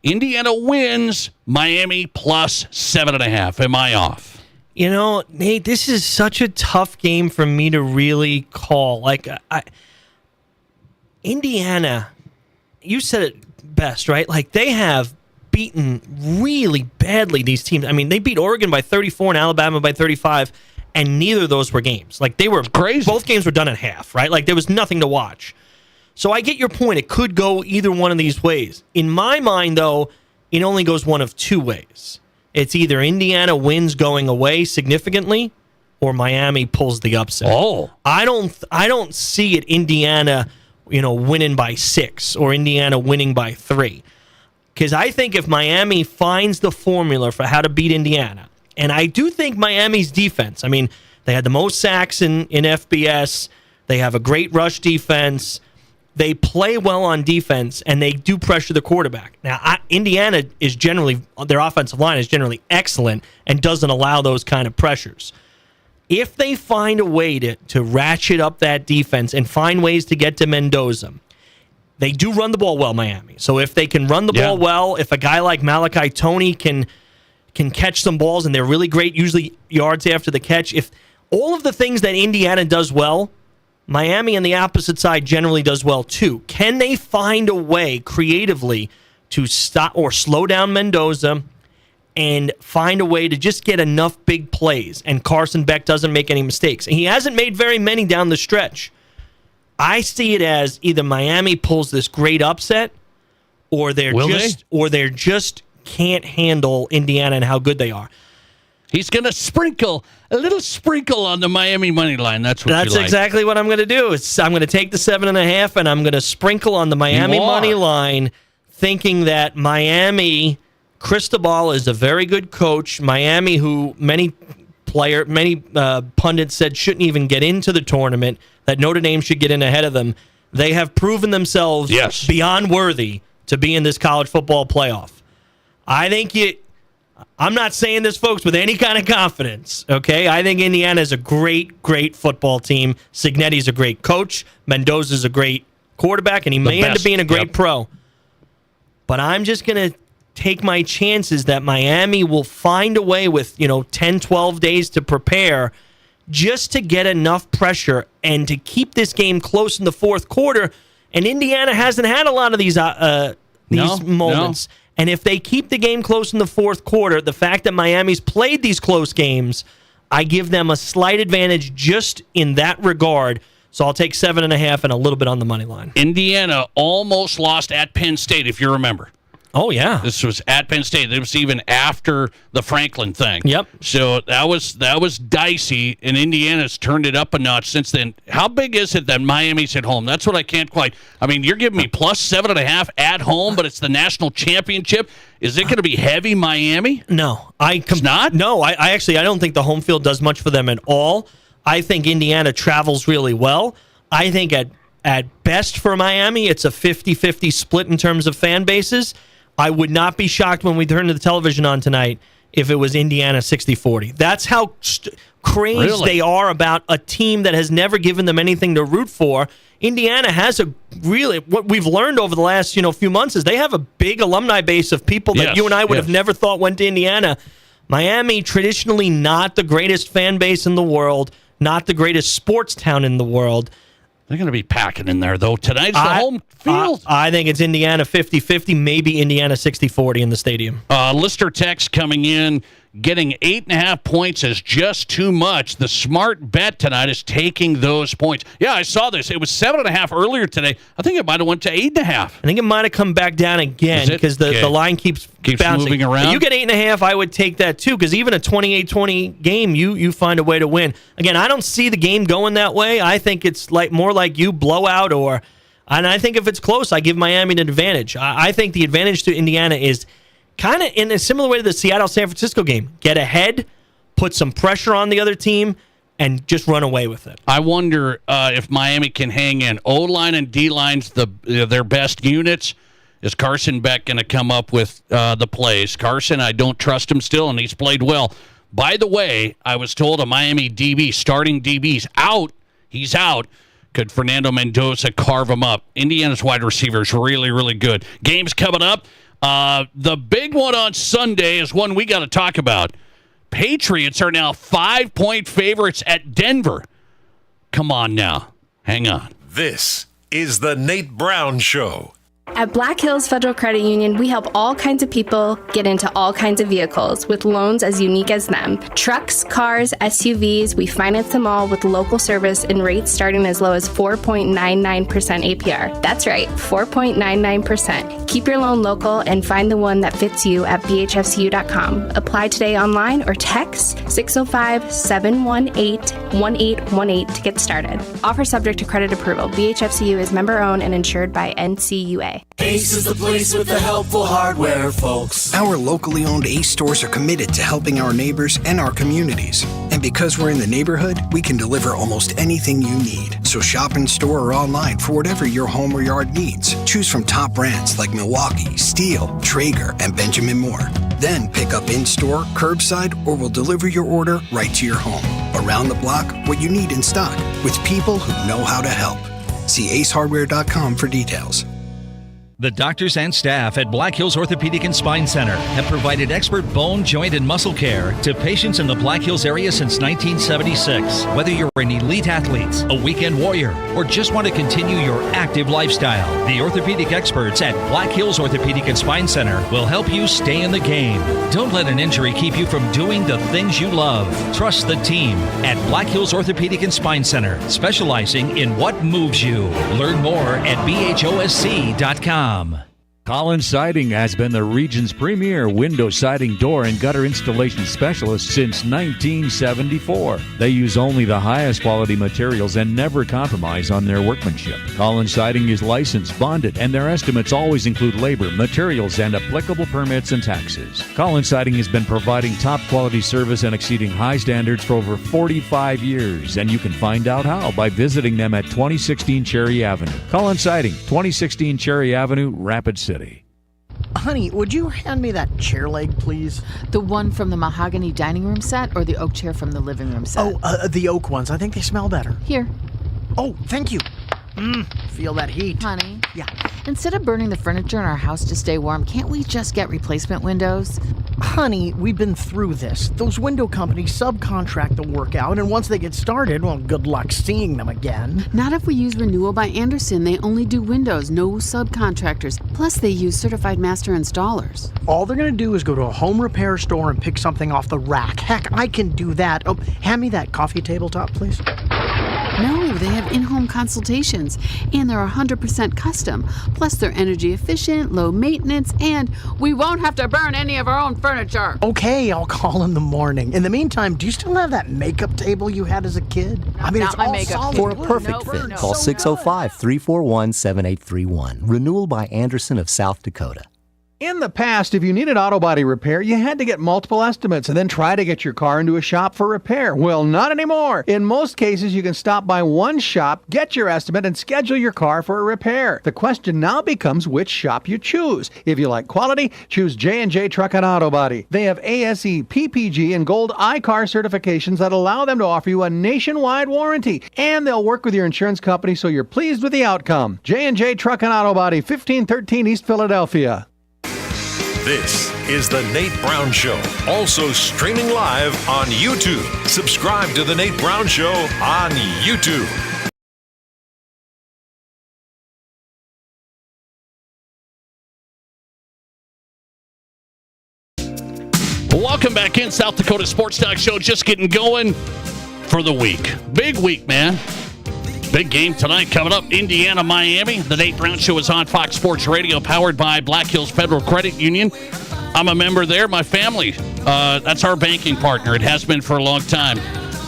Indiana wins. Miami plus 7.5. Am I off? You know, Nate, this is such a tough game for me to really call. Like, Indiana, you said it best, right? Like, they have beaten really badly these teams. I mean, they beat Oregon by 34 and Alabama by 35, and neither of those were games. Like, they were crazy. Both games were done at half, right? Like, there was nothing to watch. So I get your point. It could go either one of these ways. In my mind, though, it only goes one of two ways. It's either Indiana wins going away significantly, or Miami pulls the upset. Oh, I don't see it Indiana, winning by 6 or Indiana winning by 3. Because I think if Miami finds the formula for how to beat Indiana, and I do think Miami's defense, I mean, they had the most sacks in FBS. They have a great rush defense. They play well on defense, and they do pressure the quarterback. Now, Indiana is generally, their offensive line is generally excellent and doesn't allow those kind of pressures. If they find a way to ratchet up that defense and find ways to get to Mendoza, they do run the ball well, Miami. So if they can run the ball well, if a guy like Malachi Toney can catch some balls, and they're really great, usually yards after the catch, if all of the things that Indiana does well, Miami on the opposite side generally does well too. Can they find a way creatively to stop or slow down Mendoza and find a way to just get enough big plays, and Carson Beck doesn't make any mistakes? And he hasn't made very many down the stretch. I see it as either Miami pulls this great upset, or they're just can't handle Indiana and how good they are. He's going to sprinkle a little sprinkle on the Miami money line. That's exactly what I'm going to do. I'm going to take the 7.5 and I'm going to sprinkle on the Miami money line, thinking that Miami, Cristobal is a very good coach. Miami, who many pundits said shouldn't even get into the tournament, that Notre Dame should get in ahead of them. They have proven themselves beyond worthy to be in this college football playoff. I'm not saying this, folks, with any kind of confidence, okay? I think Indiana is a great, great football team. Cignetti's a great coach. Mendoza's a great quarterback, and he may end up being a great pro. But I'm just going to take my chances that Miami will find a way with, 10, 12 days to prepare just to get enough pressure and to keep this game close in the fourth quarter. And Indiana hasn't had a lot of these moments. No. And if they keep the game close in the fourth quarter, the fact that Miami's played these close games, I give them a slight advantage just in that regard. So I'll take 7.5 and a little bit on the money line. Indiana almost lost at Penn State, if you remember. Oh, yeah. This was at Penn State. It was even after the Franklin thing. Yep. So that was dicey, and Indiana's turned it up a notch since then. How big is it that Miami's at home? That's what I can't quite. I mean, you're giving me plus 7.5 at home, but it's the national championship. Is it going to be heavy Miami? No. It's not? No, I don't think the home field does much for them at all. I think Indiana travels really well. I think at best for Miami, it's a 50-50 split in terms of fan bases. I would not be shocked when we turn to the television on tonight if it was Indiana 60-40. That's how crazed they are about a team that has never given them anything to root for. Indiana has what we've learned over the last few months is they have a big alumni base of people that you and I would have never thought went to Indiana. Miami, traditionally not the greatest fan base in the world, not the greatest sports town in the world. They're going to be packing in there, though. Tonight's the home field. I think it's Indiana 50-50, maybe Indiana 60-40 in the stadium. Lister text coming in, getting 8.5 points is just too much. The smart bet tonight is taking those points. Yeah, I saw this. It was 7.5 earlier today. I think it might have went to 8.5. I think it might have come back down again because the line keeps bouncing. Moving around. If you get 8.5, I would take that too because even a 28-20 game, you find a way to win. Again, I don't see the game going that way. I think it's more like you blowout and I think if it's close, I give Miami an advantage. I think the advantage to Indiana is kind of in a similar way to the Seattle-San Francisco game. Get ahead, put some pressure on the other team, and just run away with it. I wonder if Miami can hang in. O-line and D-line's their best units. Is Carson Beck going to come up with the plays? Carson, I don't trust him still, and he's played well. By the way, I was told a Miami DB, starting DB's out. He's out. Could Fernando Mendoza carve him up? Indiana's wide receivers really, really good. Games coming up. The big one on Sunday is one we got to talk about. Patriots are now 5-point favorites at Denver. Come on now. Hang on. This is the Nate Brown Show. At Black Hills Federal Credit Union, we help all kinds of people get into all kinds of vehicles with loans as unique as them. Trucks, cars, SUVs, we finance them all with local service and rates starting as low as 4.99% APR. That's right, 4.99%. Keep your loan local and find the one that fits you at bhfcu.com. Apply today online or text 605-718-1818 to get started. Offer subject to credit approval. BHFCU is member owned and insured by NCUA. Ace is the place with the helpful hardware, folks. Our locally owned Ace stores are committed to helping our neighbors and our communities. And because we're in the neighborhood, we can deliver almost anything you need. So shop in store or online for whatever your home or yard needs. Choose from top brands like Milwaukee, Steel, Traeger, and Benjamin Moore. Then pick up in-store, curbside, or we'll deliver your order right to your home. Around the block, what you need in stock, with people who know how to help. See acehardware.com for details. The doctors and staff at Black Hills Orthopedic and Spine Center have provided expert bone, joint, and muscle care to patients in the Black Hills area since 1976. Whether you're an elite athlete, a weekend warrior, or just want to continue your active lifestyle, the orthopedic experts at Black Hills Orthopedic and Spine Center will help you stay in the game. Don't let an injury keep you from doing the things you love. Trust the team at Black Hills Orthopedic and Spine Center, specializing in what moves you. Learn more at bhosc.com. Collins Siding has been the region's premier window siding, door, and gutter installation specialist since 1974. They use only the highest quality materials and never compromise on their workmanship. Collins Siding is licensed, bonded, and their estimates always include labor, materials, and applicable permits and taxes. Collins Siding has been providing top quality service and exceeding high standards for over 45 years, and you can find out how by visiting them at 2016 Cherry Avenue. Collins Siding, 2016 Cherry Avenue, Rapid City. Honey, would you hand me that chair leg, please? The one from the mahogany dining room set or the oak chair from the living room set? Oh, the oak ones. I think they smell better. Here. Oh, thank you. Feel that heat. Honey. Yeah. Instead of burning the furniture in our house to stay warm, can't we just get replacement windows? Honey, we've been through this. Those window companies subcontract the work out, and once they get started, well, good luck seeing them again. Not if we use Renewal by Andersen. They only do windows, no subcontractors. Plus, they use certified master installers. All they're going to do is go to a home repair store and pick something off the rack. Heck, I can do that. Oh, hand me that coffee tabletop, please. No, they have in-home consultations, and they're 100% custom. Plus, they're energy efficient, low maintenance, and we won't have to burn any of our own furniture. Okay, I'll call in the morning. In the meantime, do you still have that makeup table you had as a kid? I mean, Not it's my all makeup solid table. For a perfect fit, call 605-341-7831. Renewal by Andersen of South Dakota. In the past, if you needed auto body repair, you had to get multiple estimates and then try to get your car into a shop for repair. Well, not anymore. In most cases, you can stop by one shop, get your estimate, and schedule your car for a repair. The question now becomes which shop you choose. If you like quality, choose J&J Truck and Auto Body. They have ASE, PPG, and Gold iCar certifications that allow them to offer you a nationwide warranty, and they'll work with your insurance company so you're pleased with the outcome. J&J Truck and Auto Body, 1513 East Philadelphia. This is The Nate Brown Show, also streaming live on YouTube. Subscribe to The Nate Brown Show on YouTube. Welcome back in. South Dakota Sports Talk Show just getting going for the week. Big week, man. Big game tonight coming up. Indiana, Miami. The Nate Brown Show is on Fox Sports Radio, powered by Black Hills Federal Credit Union. I'm a member there. My family, that's our banking partner. It has been for a long time.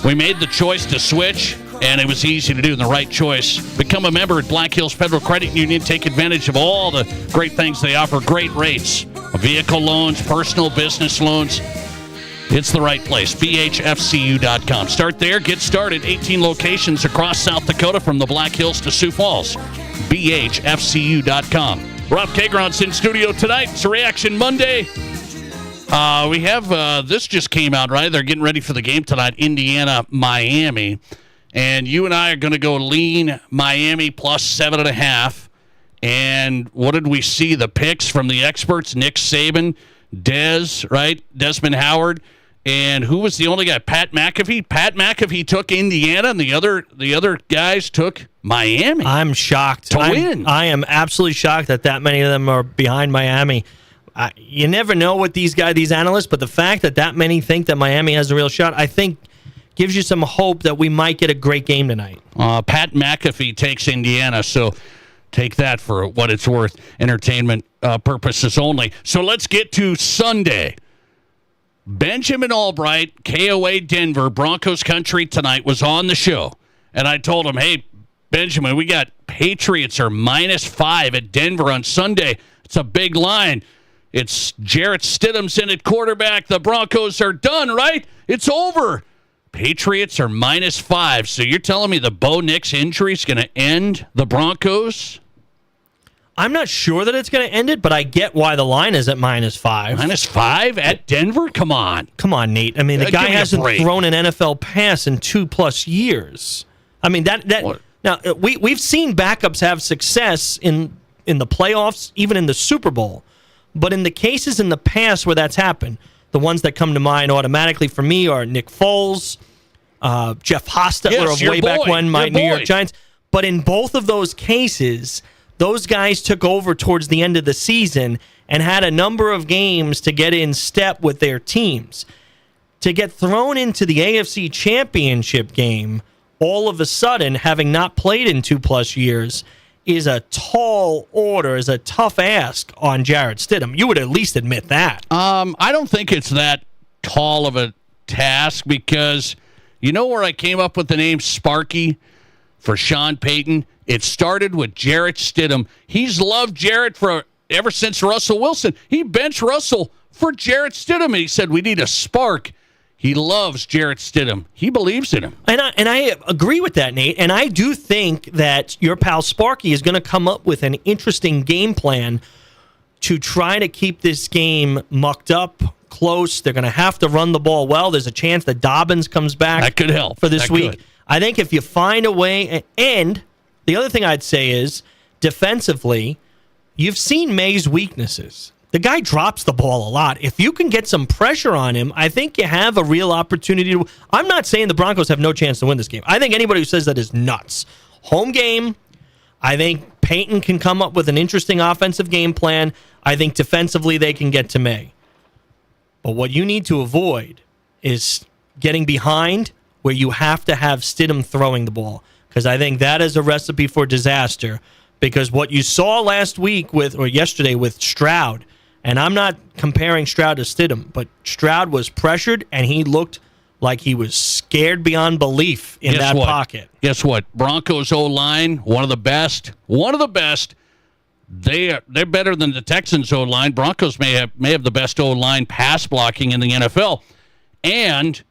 We made the choice to switch, and it was easy to do, and the right choice. Become a member at Black Hills Federal Credit Union. Take advantage of all the great things they offer. Great rates. Vehicle loans, personal business loans. It's the right place. BHFCU.com. Start there. Get started. 18 locations across South Dakota from the Black Hills to Sioux Falls. BHFCU.com. Rob Kagron's in studio tonight. It's a Reaction Monday. We have, this just came out, right? They're getting ready for the game tonight, Indiana, Miami. And you and I are going to go lean Miami plus 7.5. And what did we see? The picks from the experts, Nick Saban, Desmond Howard. And who was the only guy? Pat McAfee. Pat McAfee took Indiana, and the other guys took Miami. I'm shocked to win. I am absolutely shocked that many of them are behind Miami. You never know with these analysts, but the fact that many think that Miami has a real shot, I think, gives you some hope that we might get a great game tonight. Pat McAfee takes Indiana, so take that for what it's worth. Entertainment purposes only. So let's get to Sunday. Benjamin Albright, KOA Denver, Broncos Country tonight, was on the show. And I told him, hey, Benjamin, we got Patriots are -5 at Denver on Sunday. It's a big line. It's Jarrett Stidham's in at quarterback. The Broncos are done, right? It's over. Patriots are -5. So you're telling me the Bo Nix injury is going to end the Broncos? I'm not sure that it's going to end it, but I get why the line is at -5. -5 at Denver? Come on. Come on, Nate. I mean, the guy hasn't thrown an NFL pass in 2+ years. I mean, now we've seen backups have success in the playoffs, even in the Super Bowl. But in the cases in the past where that's happened, the ones that come to mind automatically for me are Nick Foles, Jeff Hostetler of way back when, my New York Giants. But in both of those cases, those guys took over towards the end of the season and had a number of games to get in step with their teams. To get thrown into the AFC Championship game all of a sudden, having not played in 2+ years, is a tall order, is a tough ask on Jarrett Stidham. You would at least admit that. I don't think it's that tall of a task because you know where I came up with the name Sparky for Sean Payton? It started with Jarrett Stidham. He's loved Jarrett ever since Russell Wilson. He benched Russell for Jarrett Stidham, and he said, we need a spark. He loves Jarrett Stidham. He believes in him. And I agree with that, Nate. And I do think that your pal Sparky is going to come up with an interesting game plan to try to keep this game mucked up, close. They're going to have to run the ball well. There's a chance that Dobbins comes back. That could help for this week. I think if you find a way, and the other thing I'd say is defensively, you've seen May's weaknesses. The guy drops the ball a lot. If you can get some pressure on him, I think you have a real opportunity to. I'm not saying the Broncos have no chance to win this game. I think anybody who says that is nuts. Home game, I think Payton can come up with an interesting offensive game plan. I think defensively they can get to May. But what you need to avoid is getting behind where you have to have Stidham throwing the ball, because I think that is a recipe for disaster. Because what you saw yesterday with Stroud, and I'm not comparing Stroud to Stidham, but Stroud was pressured, and he looked like he was scared beyond belief in that pocket. Guess what? Broncos O-line, one of the best. they're better than the Texans O-line. Broncos may have the best O-line pass blocking in the NFL. And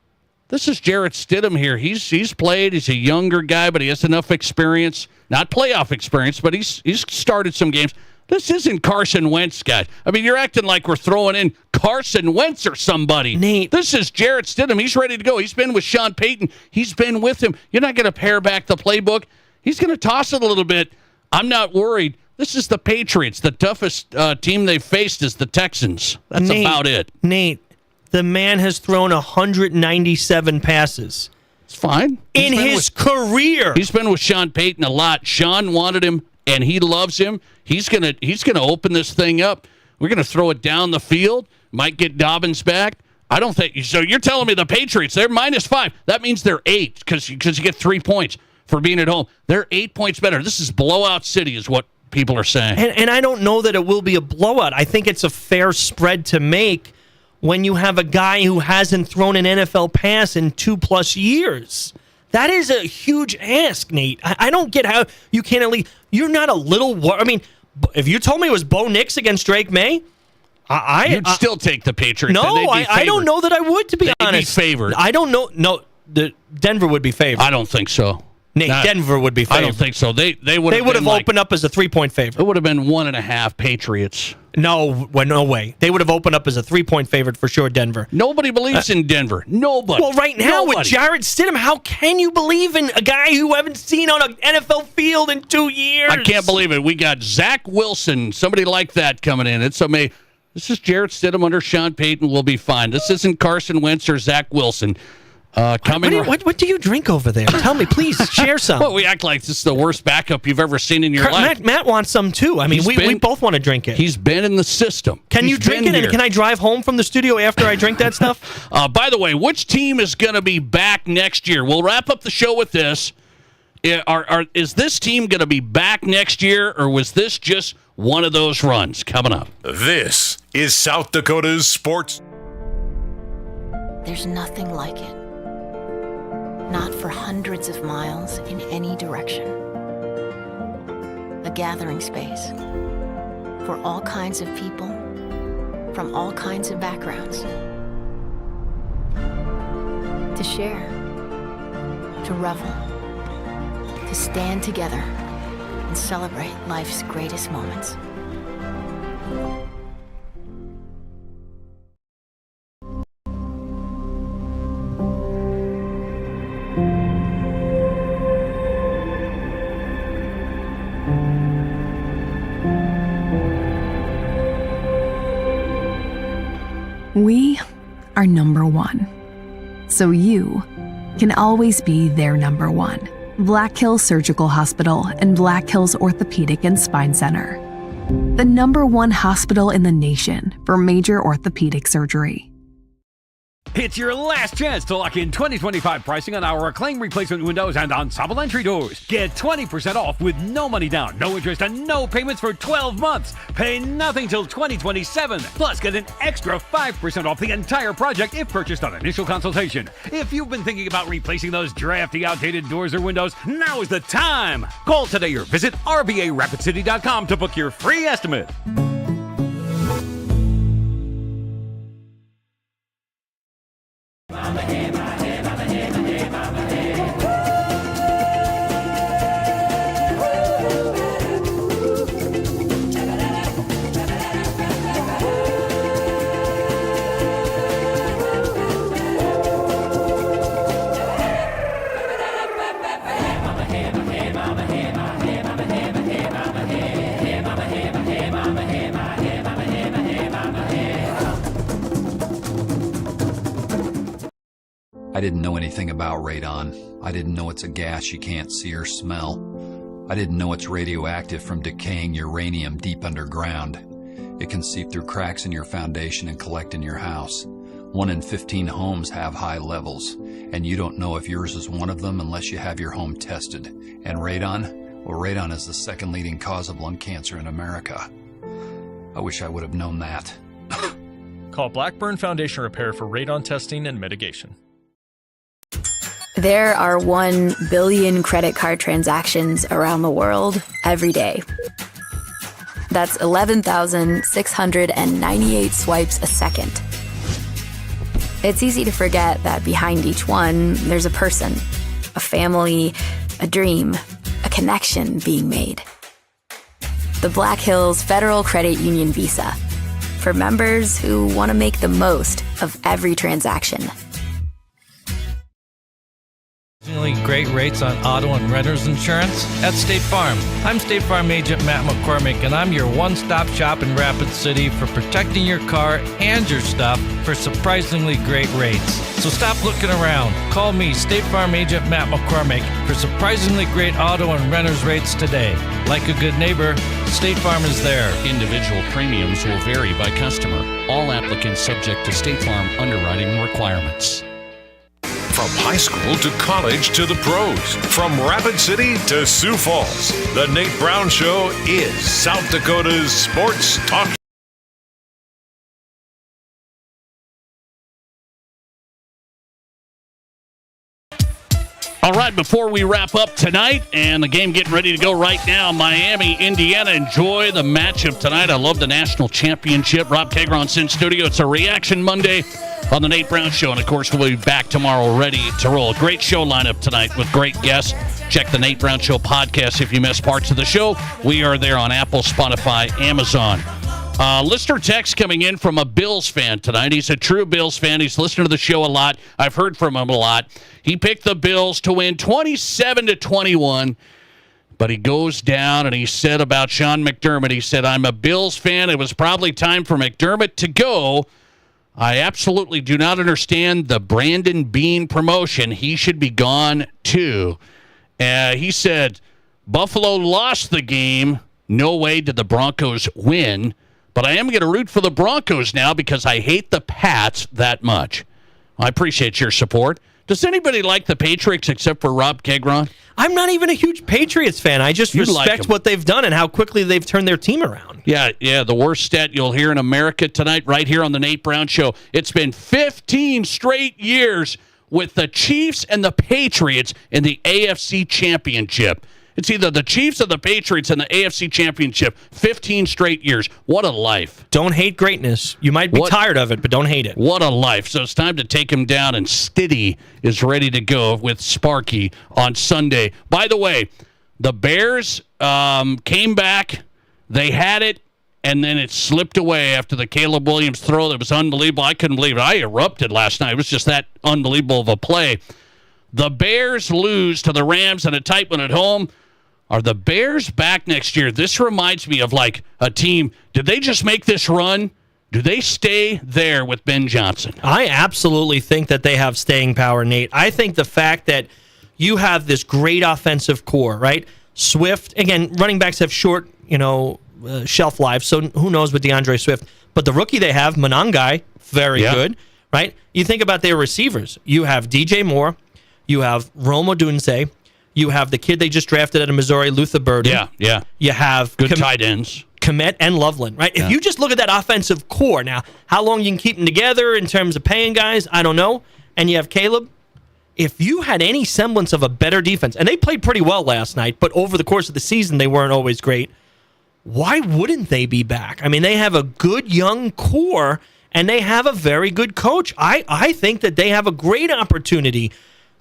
this is Jarrett Stidham here. He's played. He's a younger guy, but he has enough experience. Not playoff experience, but he's started some games. This isn't Carson Wentz, guys. I mean, you're acting like we're throwing in Carson Wentz or somebody. Nate. This is Jarrett Stidham. He's ready to go. He's been with Sean Payton. He's been with him. You're not going to pare back the playbook. He's going to toss it a little bit. I'm not worried. This is the Patriots. The toughest team they've faced is the Texans. That's about it. Nate, the man has thrown 197 passes. It's fine. In his career. He's been with Sean Payton a lot. Sean wanted him, and he loves him. He's gonna open this thing up. We're gonna throw it down the field. Might get Dobbins back. I don't think so. You're telling me the Patriots, they're -5. That means they're 8 because you get 3 points for being at home. They're 8 points better. This is blowout city, is what people are saying. And I don't know that it will be a blowout. I think it's a fair spread to make when you have a guy who hasn't thrown an NFL pass in 2+ years. That is a huge ask, Nate. I don't get how you can't at least. You're not a little. I mean, if you told me it was Bo Nix against Drake May, You'd still take the Patriots. No, I don't know that I would, to be honest. They'd be favored. I don't know. No, Denver would be favored. I don't think so. Nate, Denver would be favored. I don't think so. They would have opened up as a 3-point favorite. It would have been 1.5 Patriots. No way. They would have opened up as a 3-point favorite for sure, Denver. Nobody believes in Denver. Nobody. Well, right now with Jarrett Stidham, how can you believe in a guy you haven't seen on an NFL field in 2 years? I can't believe it. We got Zach Wilson, somebody like that coming in. It's amazing. This is Jarrett Stidham under Sean Payton. We'll be fine. This isn't Carson Wentz or Zach Wilson. What do you drink over there? Tell me, please. Share some. Well, we act like this is the worst backup you've ever seen in your life. Matt wants some, too. I mean, we both want to drink it. He's been in the system. Can you drink it, and can I drive home from the studio after I drink that stuff? By the way, which team is going to be back next year? We'll wrap up the show with this. Is this team going to be back next year, or was this just one of those runs? Coming up. This is South Dakota's Sports. There's nothing like it. Not for hundreds of miles in any direction. A gathering space for all kinds of people from all kinds of backgrounds. To share, to revel, to stand together and celebrate life's greatest moments. We are number one, so you can always be their number one. Black Hills Surgical Hospital and Black Hills Orthopedic and Spine Center. The number one hospital in the nation for major orthopedic surgery. It's your last chance to lock in 2025 pricing on our Acclaim replacement windows and ensemble entry doors. Get 20% off with no money down, no interest, and no payments for 12 months. Pay nothing till 2027. Plus, get an extra 5% off the entire project if purchased on initial consultation. If you've been thinking about replacing those drafty, outdated doors or windows, now is the time. Call today or visit RBARapidCity.com to book your free estimate. I didn't know anything about radon. I didn't know it's a gas you can't see or smell. I didn't know it's radioactive from decaying uranium deep underground. It can seep through cracks in your foundation and collect in your house. 1 in 15 homes have high levels, and you don't know if yours is one of them unless you have your home tested. And radon? Well, radon is the second leading cause of lung cancer in America. I wish I would have known that. Call Blackburn Foundation Repair for radon testing and mitigation. There are 1 billion credit card transactions around the world every day. That's 11,698 swipes a second. It's easy to forget that behind each one, there's a person, a family, a dream, a connection being made. The Black Hills Federal Credit Union Visa, for members who want to make the most of every transaction. Great rates on auto and renter's insurance at State Farm. I'm State Farm agent Matt McCormick, and I'm your one-stop shop in Rapid City for protecting your car and your stuff for surprisingly great rates. So stop looking around. Call me, State Farm agent Matt McCormick, for surprisingly great auto and renter's rates today. Like a good neighbor, State Farm is there. Individual premiums will vary by customer. All applicants subject to State Farm underwriting requirements. From high school to college to the pros, from Rapid City to Sioux Falls, the Nate Brown Show is South Dakota's sports talk. All right, before we wrap up tonight, and the game getting ready to go right now, Miami, Indiana, enjoy the matchup tonight. I love the national championship. Rob Kegron's in studio. It's a Reaction Monday on the Nate Brown Show, and of course, we'll be back tomorrow ready to roll. Great show lineup tonight with great guests. Check the Nate Brown Show podcast if you missed parts of the show. We are there on Apple, Spotify, Amazon. Listener text coming in from a Bills fan tonight. He's a true Bills fan. He's listened to the show a lot. I've heard from him a lot. He picked the Bills to win 27-21, but he goes down and he said about Sean McDermott, he said, I'm a Bills fan. It was probably time for McDermott to go. I absolutely do not understand the Brandon Beane promotion. He should be gone too. He said, Buffalo lost the game. No way did the Broncos win. But I am going to root for the Broncos now because I hate the Pats that much. I appreciate your support. Does anybody like the Patriots except for Rob Kegron? I'm not even a huge Patriots fan. I just respect what they've done and how quickly they've turned their team around. Yeah, the worst stat you'll hear in America tonight right here on the Nate Brown Show. It's been 15 straight years with the Chiefs and the Patriots in the AFC Championship. It's either the Chiefs or the Patriots in the AFC Championship. 15 straight years. What a life. Don't hate greatness. You might be tired of it, but don't hate it. What a life. So it's time to take him down, and Stiddy is ready to go with Sparky on Sunday. By the way, the Bears came back. They had it, and then it slipped away after the Caleb Williams throw. That was unbelievable. I couldn't believe it. I erupted last night. It was just that unbelievable of a play. The Bears lose to the Rams in a tight one at home. Are the Bears back next year? This reminds me of like a team. Did they just make this run? Do they stay there with Ben Johnson? I absolutely think that they have staying power, Nate. I think the fact that you have this great offensive core, right? Swift, again, running backs have short, shelf lives, so who knows with DeAndre Swift. But the rookie they have, Monangai, very good, right? You think about their receivers. You have DJ Moore. You have Rome Odunze. You have the kid they just drafted out of Missouri, Luther Burden. Yeah. You have good tight ends. Komet and Loveland, right? If you just look at that offensive core, now, how long you can keep them together in terms of paying guys, I don't know. And you have Caleb. If you had any semblance of a better defense, and they played pretty well last night, but over the course of the season, they weren't always great, why wouldn't they be back? I mean, they have a good young core, and they have a very good coach. I think that they have a great opportunity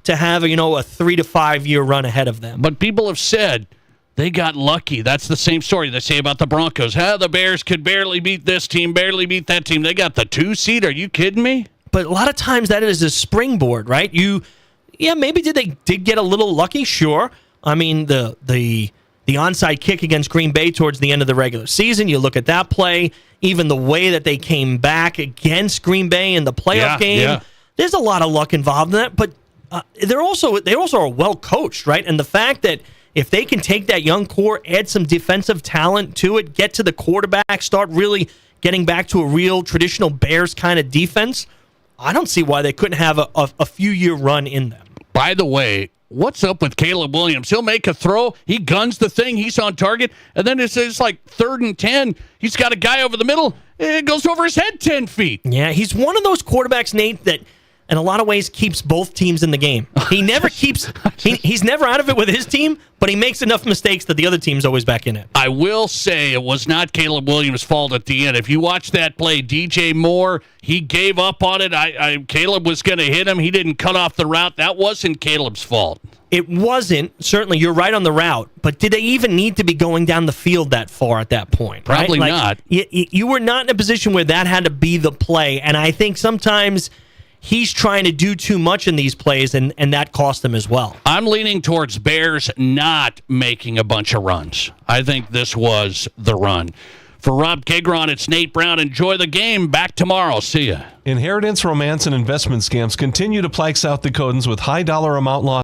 to have, a 3 to 5 year run ahead of them. But people have said they got lucky. That's the same story they say about the Broncos. The Bears could barely beat this team, barely beat that team. They got the 2 seed. Are you kidding me? But a lot of times that is a springboard, right? Maybe they did get a little lucky, sure. I mean, the onside kick against Green Bay towards the end of the regular season, you look at that play, even the way that they came back against Green Bay in the playoff game. Yeah. There's a lot of luck involved in that, but they also are well coached, right? And the fact that if they can take that young core, add some defensive talent to it, get to the quarterback, start really getting back to a real traditional Bears kind of defense, I don't see why they couldn't have a few-year run in them. By the way, what's up with Caleb Williams? He'll make a throw, he guns the thing, he's on target, and then it's like 3rd and 10. He's got a guy over the middle, it goes over his head 10 feet. Yeah, he's one of those quarterbacks, Nate, that in a lot of ways, keeps both teams in the game. He never keeps. He's never out of it with his team, but he makes enough mistakes that the other team's always back in it. I will say it was not Caleb Williams' fault at the end. If you watch that play, DJ Moore, he gave up on it. Caleb was going to hit him. He didn't cut off the route. That wasn't Caleb's fault. It wasn't. Certainly, you're right on the route. But did they even need to be going down the field that far at that point? Right? Probably not. You were not in a position where that had to be the play. And I think sometimes he's trying to do too much in these plays, and that cost him as well. I'm leaning towards Bears not making a bunch of runs. I think this was the run. For Rob Kegron, it's Nate Brown. Enjoy the game. Back tomorrow. See ya. Inheritance, romance, and investment scams continue to plague South Dakotans with high dollar amount losses.